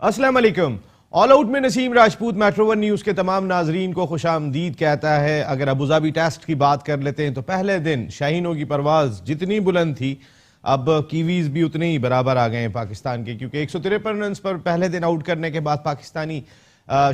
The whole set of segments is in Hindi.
अस्सलाम वालेकुम। ऑल आउट में Naseem Rajput metro one news के तमाम नाजरीन को खुशामदीद कहता है। अगर अबूधाबी टेस्ट की बात कर लेते हैं तो पहले दिन शाहीनों की परवाज जितनी बुलंद थी, अब कीवीज भी उतने ही बराबर आ गए हैं पाकिस्तान के, क्योंकि 153 रन पर पहले दिन आउट करने के बाद पाकिस्तानी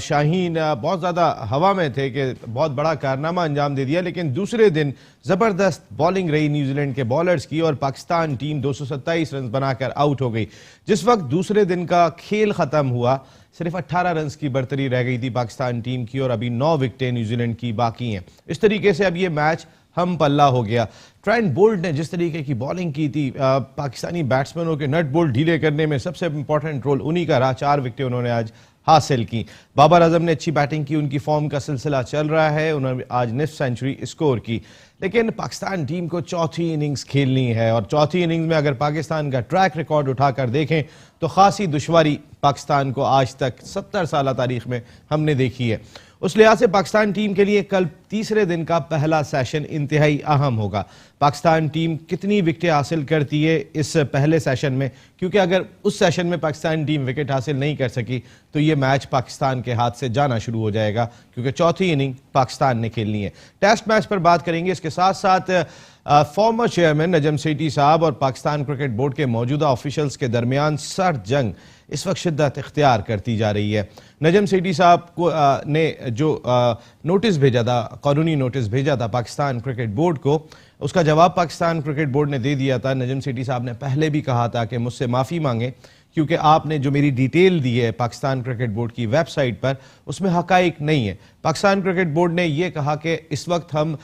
शाहीन बहुत ज़्यादा हवा में थे कि बहुत बड़ा कारनामा अंजाम दे दिया। लेकिन दूसरे दिन ज़बरदस्त बॉलिंग रही न्यूजीलैंड के बॉलर्स की और पाकिस्तान टीम 227 रन बनाकर आउट हो गई। जिस वक्त दूसरे दिन का खेल ख़त्म हुआ, सिर्फ 18 रन की बढ़तरी रह गई थी पाकिस्तान टीम की और अभी 9 विकेटें न्यूजीलैंड की बाकी हैं। इस तरीके से अब ये मैच हम पल्ला हो गया। ट्रेंट बोल्ट ने जिस तरीके की बॉलिंग की थी, पाकिस्तानी बैट्समैनों के नट बोल्ट ढीले करने में सबसे इंपॉर्टेंट रोल उन्हीं का रहा। 4 विकेटें उन्होंने आज हासिल की। बाबर आजम ने अच्छी बैटिंग की, उनकी फॉर्म का सिलसिला चल रहा है, उन्होंने आज निफ्ट सेंचुरी स्कोर की। लेकिन पाकिस्तान टीम को चौथी इनिंग्स खेलनी है और चौथी इनिंग्स में अगर पाकिस्तान का ट्रैक रिकॉर्ड उठाकर देखें तो खासी दुश्वारी पाकिस्तान को आज तक 70 साल तारीख में हमने देखी है। उस लिहाज से पाकिस्तान टीम के लिए कल तीसरे दिन का पहला सेशन इंतहाई अहम होगा। पाकिस्तान टीम कितनी विकेटें हासिल करती है इस पहले सेशन में, क्योंकि अगर उस सेशन में पाकिस्तान टीम विकेट हासिल नहीं कर सकी तो ये मैच पाकिस्तान के हाथ से जाना शुरू हो जाएगा, क्योंकि चौथी इनिंग पाकिस्तान ने खेलनी है। टेस्ट मैच पर बात करेंगे, इसके साथ साथ फॉर्मर चेयरमैन नजम सेठी साहब और पाकिस्तान क्रिकेट बोर्ड के मौजूदा ऑफिशियल्स के दरमियान सर्द जंग इस वक्त शिद्दत इख्तियार करती जा रही है। नजम सेठी साहब को ने जो नोटिस भेजा था, कानूनी नोटिस भेजा था पाकिस्तान क्रिकेट बोर्ड को, उसका जवाब पाकिस्तान क्रिकेट बोर्ड ने दे दिया था। नजम सेठी साहब ने पहले भी कहा था कि मुझसे माफ़ी मांगे, क्योंकि आपने जो मेरी डिटेल दी है पाकिस्तान क्रिकेट बोर्ड की वेबसाइट पर उसमें हकाइक नहीं है। पाकिस्तान क्रिकेट बोर्ड ने यह कहा कि इस वक्त हम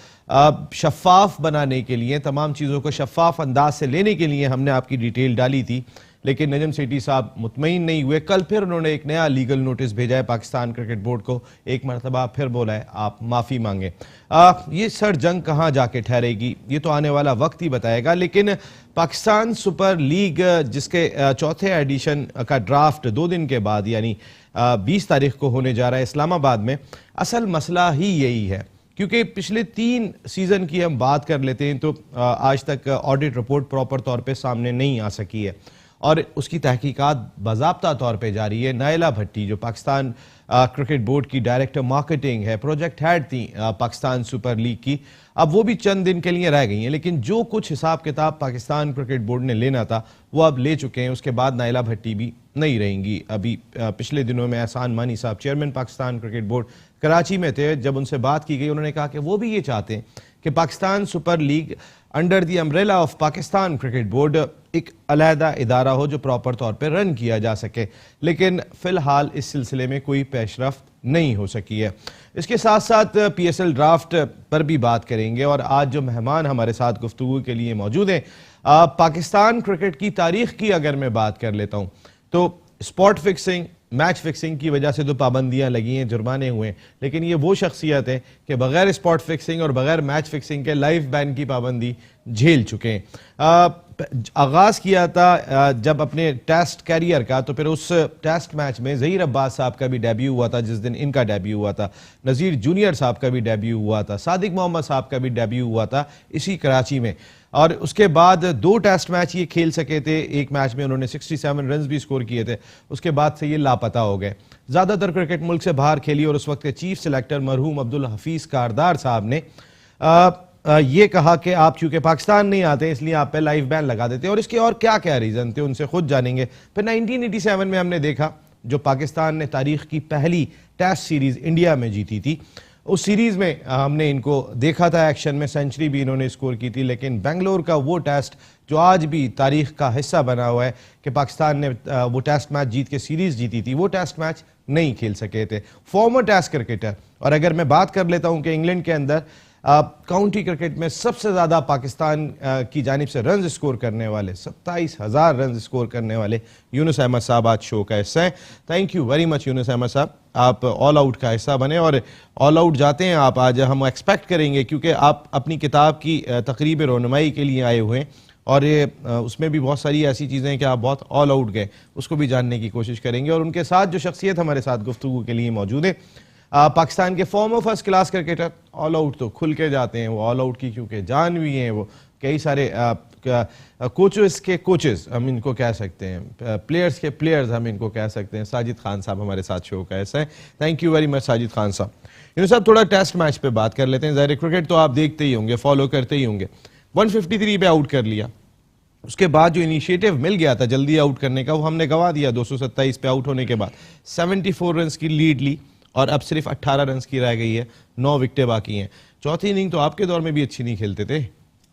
शफाफ बनाने के लिए, तमाम चीज़ों को शफाफ अंदाज से लेने के लिए हमने आपकी डिटेल डाली थी, लेकिन नजम सेठी साहब मुतमईन नहीं हुए। कल फिर उन्होंने एक नया लीगल नोटिस भेजा है पाकिस्तान क्रिकेट बोर्ड को, एक मरतबा फिर बोला है आप माफ़ी मांगे। ये सर जंग कहाँ जाके ठहरेगी ये तो आने वाला वक्त ही बताएगा। लेकिन पाकिस्तान सुपर लीग जिसके चौथे एडिशन का ड्राफ्ट 2 दिन के बाद यानी 20 तारीख को होने जा रहा है इस्लामाबाद में, असल मसला ही यही है, क्योंकि पिछले 3 सीज़न की हम बात कर लेते हैं तो आज तक ऑडिट रिपोर्ट प्रॉपर तौर पे सामने नहीं आ सकी है और उसकी तहकीकात बाज़ाब्ता तौर पे जारी है। नायला भट्टी जो पाकिस्तान क्रिकेट बोर्ड की डायरेक्टर मार्केटिंग है, प्रोजेक्ट हेड थी पाकिस्तान सुपर लीग की, अब वो भी चंद दिन के लिए रह गई हैं। लेकिन जो कुछ हिसाब किताब पाकिस्तान क्रिकेट बोर्ड ने लेना था वो अब ले चुके हैं। उसके बाद नायला भट्टी भी नहीं रहेंगी। अभी पिछले दिनों में एहसान मानी साहब chairman Pakistan cricket board Karachi में थे, जब उनसे बात की गई उन्होंने कहा कि वो भी ये चाहते हैं कि Pakistan super league under the umbrella of Pakistan cricket board एक अलहदा इदारा हो जो प्रॉपर तौर पर रन किया जा सके। लेकिन फिलहाल इस सिलसिले में कोई पेशरफ्त नहीं हो सकी है। इसके साथ साथ PSL ड्राफ्ट पर भी बात करेंगे और आज जो मेहमान हमारे साथ गुफ्तगू के लिए मौजूद हैं, पाकिस्तान क्रिकेट की तारीख की अगर मैं बात कर लेता हूँ तो स्पॉट फिक्सिंग, मैच फिक्सिंग की वजह से तो पाबंदियां लगी हैं, जुर्माने हुए हैं, लेकिन ये वो शख्सियत है कि बगैर स्पॉट फिक्सिंग और बगैर मैच फिक्सिंग के लाइफ बैन की पाबंदी झेल चुके हैं। आगाज़ किया था जब अपने टेस्ट कैरियर का, तो फिर उस टेस्ट मैच में ज़हीर अब्बास साहब का भी डेब्यू हुआ था, जिस दिन इनका डेब्यू हुआ था, नज़ीर जूनियर साहब का भी डेब्यू हुआ था, सादिक मोहम्मद साहब का भी डेब्यू हुआ था इसी कराची में। और उसके बाद 2 टेस्ट मैच ये खेल सके थे, एक मैच में उन्होंने 67 रन भी स्कोर किए थे, उसके बाद से ये लापता हो गए। ज़्यादातर क्रिकेट मुल्क से बाहर खेली और उस वक्त के चीफ सेलेक्टर मरहूम अब्दुल हफीज़ कारदार साहब ने ये कहा कि आप चूंकि पाकिस्तान नहीं आते इसलिए आप पे लाइफ बैन लगा देते हैं, और इसके और क्या क्या रीज़न थे उनसे खुद जानेंगे। फिर 1987 में हमने देखा जो पाकिस्तान ने तारीख की पहली टेस्ट सीरीज़ इंडिया में जीती थी, उस सीरीज़ में हमने इनको देखा था एक्शन में, सेंचुरी भी इन्होंने स्कोर की थी। लेकिन बेंगलोर का वो टेस्ट जो आज भी तारीख का हिस्सा बना हुआ है कि पाकिस्तान ने वो टेस्ट मैच जीत के सीरीज़ जीती थी, वो टेस्ट मैच नहीं खेल सके थे। फॉर्मर टेस्ट क्रिकेटर, और अगर मैं बात कर लेता हूँ कि इंग्लैंड के अंदर काउंटी क्रिकेट में सबसे ज़्यादा पाकिस्तान की जानिब से रन स्कोर करने वाले, 27,000 रन स्कोर करने वाले यूनुस अहमद साहब आज शो का हिस्सा हैं। Thank you very much Yunus Ahmad साहब, आप ऑल आउट का हिस्सा बने और ऑल आउट जाते हैं आप। आज हम एक्सपेक्ट करेंगे, क्योंकि आप अपनी किताब की तकरीब रोनुमाई के लिए आए हुए हैं और ये उसमें भी बहुत सारी ऐसी चीज़ें हैं कि आप बहुत ऑल आउट गए, उसको भी जानने की कोशिश करेंगे। और उनके साथ जो शख्सियत हमारे साथ गुफ्तगू के लिए मौजूद है, पाकिस्तान के farmer first class cricketer, all out तो खुल के जाते हैं, वो ऑल आउट की क्योंकि जान भी हैं, वो कई सारे कोचेस के कोचेस हम इनको कह सकते हैं, प्लेयर्स के प्लेयर्स हम इनको कह सकते हैं। साजिद खान साहब हमारे साथ शो का ऐसा है। Thank you very much Sajid Khan साहब। यूनुस साहब, थोड़ा टेस्ट मैच पे बात कर लेते हैं। ज़ाहिर क्रिकेट तो आप देखते ही होंगे, फॉलो करते ही होंगे। 153 पे आउट कर लिया, उसके बाद जो इनिशिएटिव मिल गया था जल्दी आउट करने का वो हमने गवा दिया। 227 पे आउट होने के बाद 74 रन की लीड ली और अब सिर्फ 18 रन की रह गई है, 9 विकेटें बाकी हैं। चौथी इनिंग तो आपके दौर में भी अच्छी नहीं खेलते थे।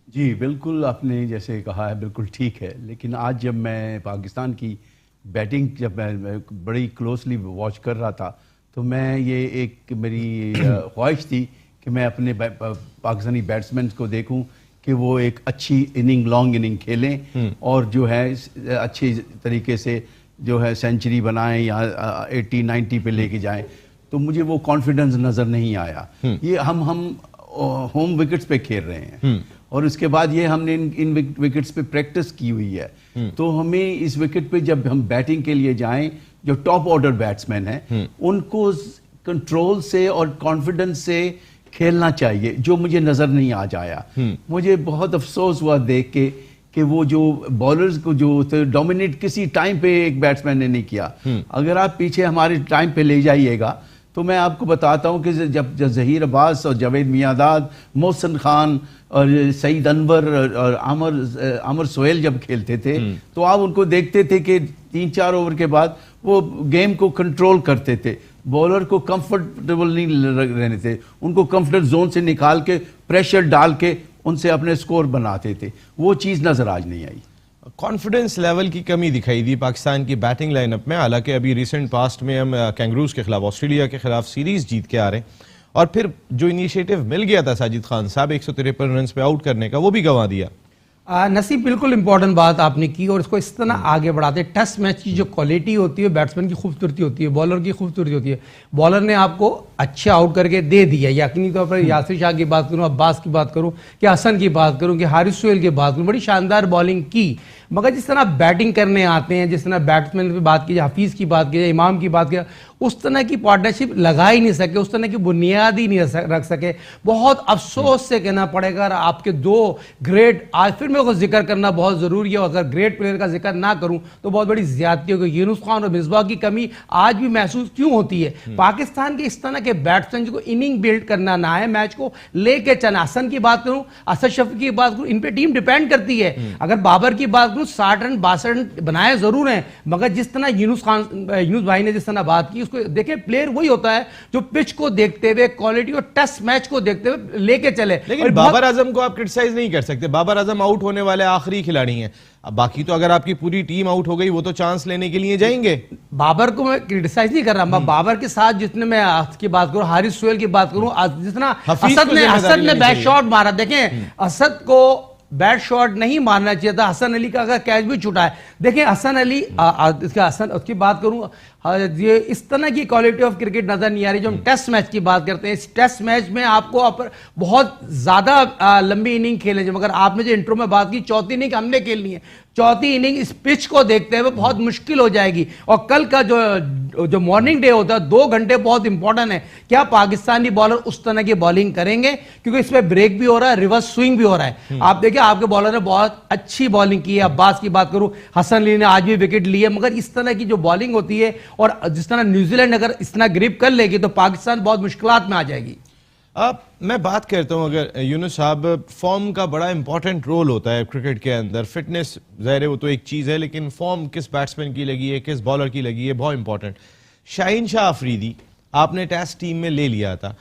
जी बिल्कुल, आपने जैसे कहा है बिल्कुल ठीक है, लेकिन आज जब मैं पाकिस्तान की बैटिंग जब मैं बड़ी क्लोजली वॉच कर रहा था तो मैं ये एक मेरी ख्वाहिश थी कि मैं अपने पाकिस्तानी बैट्समैन को देखूं कि वो एक अच्छी इनिंग, लॉन्ग इनिंग खेलें और जो है अच्छी तरीके से जो है सेंचुरी बनाएं या 80-90 पे लेके जाएं। तो मुझे वो कॉन्फिडेंस नज़र नहीं आया। ये हम होम विकेट्स पे खेल रहे हैं और उसके बाद ये हमने इन विकेट्स पे प्रैक्टिस की हुई है। तो हमें इस विकेट पे जब हम बैटिंग के लिए जाएं, जो टॉप ऑर्डर बैट्समैन हैं उनको कंट्रोल से और कॉन्फिडेंस से खेलना चाहिए, जो मुझे नजर नहीं आ जाया। मुझे बहुत अफसोस हुआ देख के कि वो जो बॉलर्स को जो डोमिनेट किसी टाइम पे एक बैट्समैन ने नहीं किया। अगर आप पीछे हमारे टाइम पे ले जाइएगा तो मैं आपको बताता हूं कि जब ज़हीर अब्बास और जावेद मियांदाद, मोहसिन खान और सईद अनवर और आमर सोहेल जब खेलते थे तो आप उनको देखते थे कि 3-4 ओवर के बाद वो गेम को कंट्रोल करते थे, बॉलर को कंफर्टेबल नहीं रहने थे, उनको कंफर्ट जोन से निकाल के प्रेशर डाल के उनसे अपने स्कोर बनाते थे। वो चीज़ नज़र आज नहीं आई। कॉन्फिडेंस लेवल की कमी दिखाई दी पाकिस्तान की बैटिंग लाइनअप में। हालांकि अभी रिसेंट पास्ट में हम कैंगरूज के खिलाफ, ऑस्ट्रेलिया के खिलाफ सीरीज जीत के आ रहे हैं और फिर जो इनिशिएटिव मिल गया था साजिद खान साहब 153 रन पे आउट करने का, वो भी गंवा दिया। नसीब, बिल्कुल इंपॉर्टेंट बात आपने की और इसको इस तरह आगे बढ़ाते। टेस्ट मैच की जो क्वालिटी होती है, बैट्समैन की खूबसूरती होती है, बॉलर की खूबसूरती होती है। बॉलर ने आपको अच्छे आउट करके दे दिया, यकीनी तौर पर यासिर शाह की बात करूं, अब्बास की बात करूं, कि हसन की बात करूं, कि हारिस सोहेल की बात करूं, बड़ी शानदार बॉलिंग की। मगर जिस तरह बैटिंग करने आते हैं, जिस तरह बैट्समैन की बात की जाए, हफीज़ की बात की जाए, इमाम की बात की, उस तरह की पार्टनरशिप लगा ही नहीं सके, उस तरह की बुनियाद ही नहीं रख सके। बहुत अफसोस से कहना पड़ेगा। आपके 2 ग्रेट, आज फिर मेरे को जिक्र करना बहुत ज़रूरी है, अगर ग्रेट प्लेयर का जिक्र ना करूं तो बहुत बड़ी ज्यादती होगी। यूनुस खान और मिसबाह की कमी आज भी महसूस क्यों होती है? पाकिस्तान के इस तरह के बैट्समैन जिनको इनिंग बिल्ड करना ना है, मैच को लेके चलना। हसन की बात करूं, असद शफी की बात करूं, इन पे टीम डिपेंड करती है। अगर बाबर की बात करूं, 60 रन 62 रन बनाए जरूर हैं, मगर जिस तरह यूनुस भाई ने जिस तरह बात की, उसको देखें, प्लेयर वही होता है जो पिच को देखते हुए, क्वालिटी और टेस्ट मैच को देखते हुए लेके चले। लेकिन बाबर आजम को आप क्रिटिसाइज नहीं कर सकते, बाबर आजम आउट होने वाले आखिरी खिलाड़ी हैं। अब बाकी तो अगर आपकी पूरी टीम आउट हो गई वो तो चांस लेने के लिए जाएंगे। बाबर को मैं क्रिटिसाइज नहीं कर रहा, मैं बाबर के साथ जितने मैं की बात करूं, हारिस सोहेल की बात करूं, जितना असद ने बैट शॉट मारा, देखें असद को बैट शॉट नहीं मारना चाहिए था। हसन अली का अगर कैच भी छुटा है, देखें हसन अली, उसकी बात करूं, ये इस तरह की क्वालिटी ऑफ क्रिकेट नजर नहीं आ रही जो हम टेस्ट मैच की बात करते हैं। इस टेस्ट मैच में आपको बहुत ज्यादा लंबी इनिंग खेलनी चाहिए, मगर आपने जो इंट्रो में बात की, चौथी इनिंग हमने खेलनी है। चौथी इनिंग इस पिच को देखते हुए बहुत मुश्किल हो जाएगी। और कल का जो मॉर्निंग डे होता है, 2 घंटे बहुत इंपॉर्टेंट है। क्या पाकिस्तानी बॉलर उस तरह की बॉलिंग करेंगे? क्योंकि इसमें ब्रेक भी हो रहा है, रिवर्स स्विंग भी हो रहा है। आप देखिए, आपके बॉलर ने बहुत अच्छी बॉलिंग की है। अब्बास की बात करूं, हसन अली ने आज भी विकेट लिए, मगर इस तरह की जो बॉलिंग होती है और जिस तरह न्यूजीलैंड अगर इस तरह ग्रिप कर लेगी तो पाकिस्तान बहुत मुश्किलात में आ जाएगी। अब मैं बात करता हूं, अगर यूनुस साहब, फॉर्म का बड़ा इंपॉर्टेंट रोल होता है क्रिकेट के अंदर। फिटनेस ज़ाहिर है वो तो एक चीज़ है, लेकिन फॉर्म किस बैट्समैन की लगी है, किस बॉलर की लगी है, बहुत इंपॉर्टेंट। शाहीन शाह अफरीदी आपने टेस्ट टीम में ले लिया था,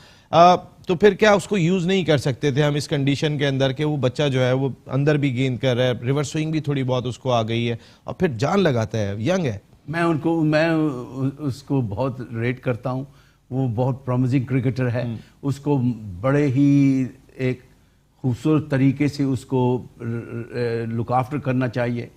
तो फिर क्या उसको यूज़ नहीं कर सकते थे हम इस कंडीशन के अंदर कि वो बच्चा जो है वो अंदर भी गेंद कर रहा है, रिवर्स स्विंग भी थोड़ी बहुत उसको आ गई है और फिर जान लगाता है, यंग है। मैं उसको बहुत रेट करता हूँ। वो बहुत प्रॉमिसिंग क्रिकेटर है। उसको बड़े ही एक खूबसूरत तरीके से उसको लुक आफ्टर करना चाहिए।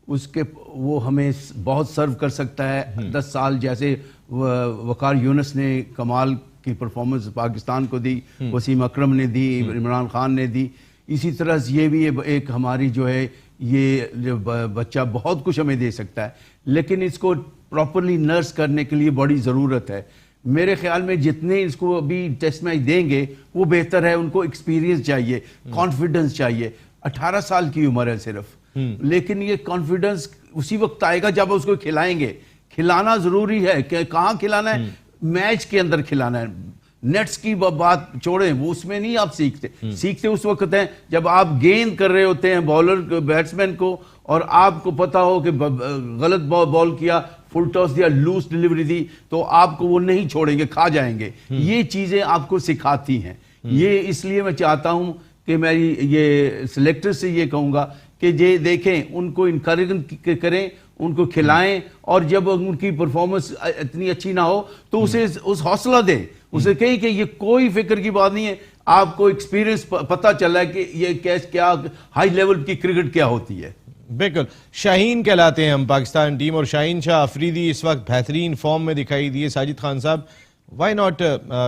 वो हमें बहुत सर्व कर सकता है। 10 साल जैसे वकार यूनुस ने कमाल की परफॉर्मेंस पाकिस्तान को दी, वसीम अकरम ने दी, इमरान खान ने दी, इसी तरह से ये भी एक हमारी जो है ये बच्चा बहुत कुछ हमें दे सकता है। लेकिन इसको प्रॉपरली नर्स करने के लिए बड़ी ज़रूरत है। मेरे ख्याल में जितने इसको अभी टेस्ट मैच देंगे वो बेहतर है। उनको एक्सपीरियंस चाहिए, कॉन्फिडेंस चाहिए। 18 साल की उम्र है सिर्फ, लेकिन ये कॉन्फिडेंस उसी वक्त आएगा जब उसको खिलाएंगे। खिलाना जरूरी है कि कहाँ खिलाना है, मैच के अंदर खिलाना है। नेट्स की बात छोड़ें, वो उसमें नहीं आप सीखते उस वक्त है जब आप गेंद कर रहे होते हैं बॉलर बैट्समैन को, और आपको पता हो कि गलत बॉल किया, फुल टॉस दिया, लूज डिलीवरी दी, तो आपको वो नहीं छोड़ेंगे, खा जाएंगे। ये चीजें आपको सिखाती हैं। ये इसलिए मैं चाहता हूं कि मैं ये सिलेक्टर से ये कहूंगा कि ये देखें, उनको इनकरेज करें, उनको खिलाएं, और जब उनकी परफॉर्मेंस इतनी अच्छी ना हो तो उसे उस हौसला दें, उसे कहें कि ये कोई फिक्र की बात नहीं है, आपको एक्सपीरियंस पता चला है कि ये क्या हाई लेवल की क्रिकेट क्या होती है। बिल्कुल, शाहीन कहलाते हैं हम पाकिस्तान टीम, और शाहीन शाह अफरीदी इस वक्त बेहतरीन फॉर्म में दिखाई दिए। साजिद खान साहब, व्हाई नॉट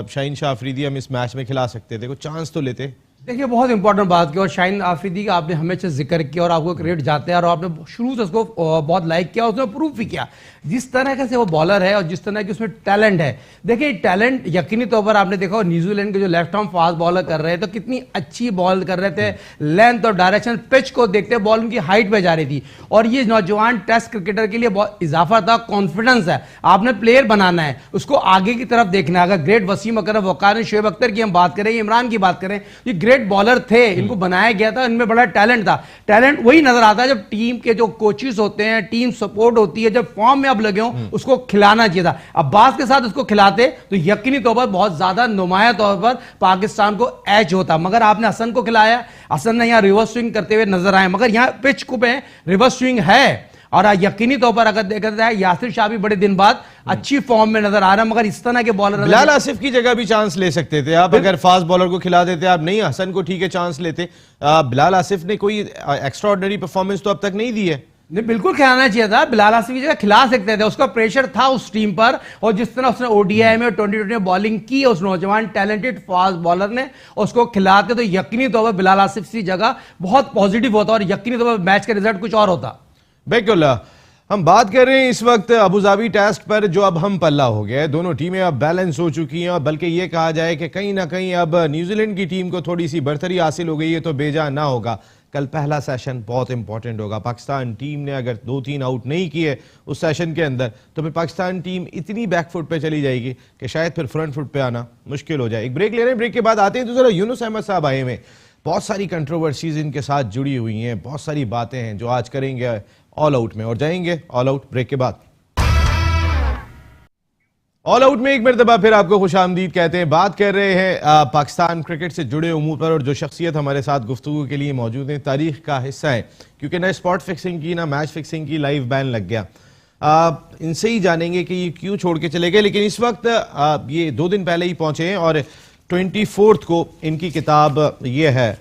शाहीन शाह अफरीदी हम इस मैच में खिला सकते थे, कुछ चांस तो लेते। देखिए बहुत इंपॉर्टेंट बात की, और शाहीन आफरीदी का आपने हमेशा जिक्र किया और आपको क्रेडिट जाते हैं, और आपने शुरू से उसको बहुत लाइक किया, उसने प्रूफ भी किया जिस तरह से वो बॉलर है और जिस तरह की उसमें टैलेंट है। देखिए टैलेंट यकीनी तौर पर आपने देखा, न्यूजीलैंड के जो लेफ्ट आर्म फास्ट बॉलर कर रहे थे तो कितनी अच्छी बॉल कर रहे थे, लेंथ और डायरेक्शन पिच को देखते बॉल उनकी हाइट पे जा रही थी। और ये नौजवान टेस्ट क्रिकेटर के लिए बहुत इजाफा था, कॉन्फिडेंस है। आपने प्लेयर बनाना है, उसको आगे की तरफ देखना है। अगर ग्रेट वसीम अकरम, वकार, शोएब अख्तर की हम बात करें, इमरान की बात करें, ये ग्रेट बॉलर थे, इनको बनाया गया था, इनमें बड़ा टैलेंट था। टैलेंट वही नजर आता है जब टीम के जो कोचेस होते हैं, टीम सपोर्ट होती है, जब फॉर्म में अब लगे हों उसको खिलाना चाहिए था। अब्बास के साथ उसको खिलाते तो यकीनी तौर पर बहुत ज्यादा नुमाया तौर पर पाकिस्तान को एज होता, मगर आपने हसन को खिलाया। हसन ने यहां रिवर्स स्विंग करते हुए नजर आए, मगर यहां पिच को पे रिवर्स स्विंग है, और यकीनी तौर पर अगर देखा जाए यासिर शाह भी बड़े दिन बाद अच्छी फॉर्म में नजर आ रहा है, मगर इस तरह के बॉलर बिलाल आसिफ की जगह भी चांस ले सकते थे आप, अगर फास्ट बॉलर को खिला देते आप। नहीं, हसन को ठीक है चांस लेते। बिलाल आसिफ ने कोई एक्स्ट्रा ऑर्डिनरी परफॉर्मेंस तो अब तक नहीं दी है। नहीं, बिल्कुल खिलाना चाहिए था। बिलाल आसिफ की जगह खिला सकते थे, उसका प्रेशर था उस टीम पर, और जिस तरह उसने ओडीआई में 2020 में बॉलिंग की उस नौजवान टैलेंटेड फास्ट बॉलर ने, उसको खिलाते तो यकीनी तौर पर बिलाल आसिफ की जगह बहुत पॉजिटिव होता और यकीनी तौर पर मैच का रिजल्ट कुछ और होता। बिल्कुल, हम बात कर रहे हैं इस वक्त अबूधाबी टेस्ट पर, जो अब हम पल्ला हो गया है। दोनों टीमें अब बैलेंस हो चुकी हैं, और बल्कि ये कहा जाए कि कहीं ना कहीं अब न्यूजीलैंड की टीम को थोड़ी सी बढ़तरी हासिल हो गई है, तो बेजा ना होगा। कल पहला सेशन बहुत इंपॉर्टेंट होगा। पाकिस्तान टीम ने अगर 2-3 आउट नहीं किए उस सेशन के अंदर, तो फिर पाकिस्तान टीम इतनी बैकफुट पे चली जाएगी कि शायद फिर फ्रंट फुट पे आना मुश्किल हो जाए। एक ब्रेक ले रहे हैं, ब्रेक के बाद आते हैं। तो जरा यूनुस अहमद साहब आए हुए, बहुत सारी कंट्रोवर्सीज इनके साथ जुड़ी हुई हैं, बहुत सारी बातें हैं जो आज करेंगे ऑल आउट में, और जाएंगे ऑल आउट ब्रेक के बाद। ऑल आउट में एक मरतबा फिर आपको खुशामदीद कहते हैं। बात कर रहे हैं पाकिस्तान क्रिकेट से जुड़े उमूर पर, और जो शख्सियत हमारे साथ गुफ्तगू के लिए मौजूद हैं, तारीख का हिस्सा है, क्योंकि ना स्पॉट फिक्सिंग की ना मैच फिक्सिंग की लाइव बैन लग गया। इनसे ही जानेंगे कि ये क्यों छोड़ के चले गए। लेकिन इस वक्त ये 2 दिन पहले ही पहुंचे हैं, और 24 को इनकी किताब ये है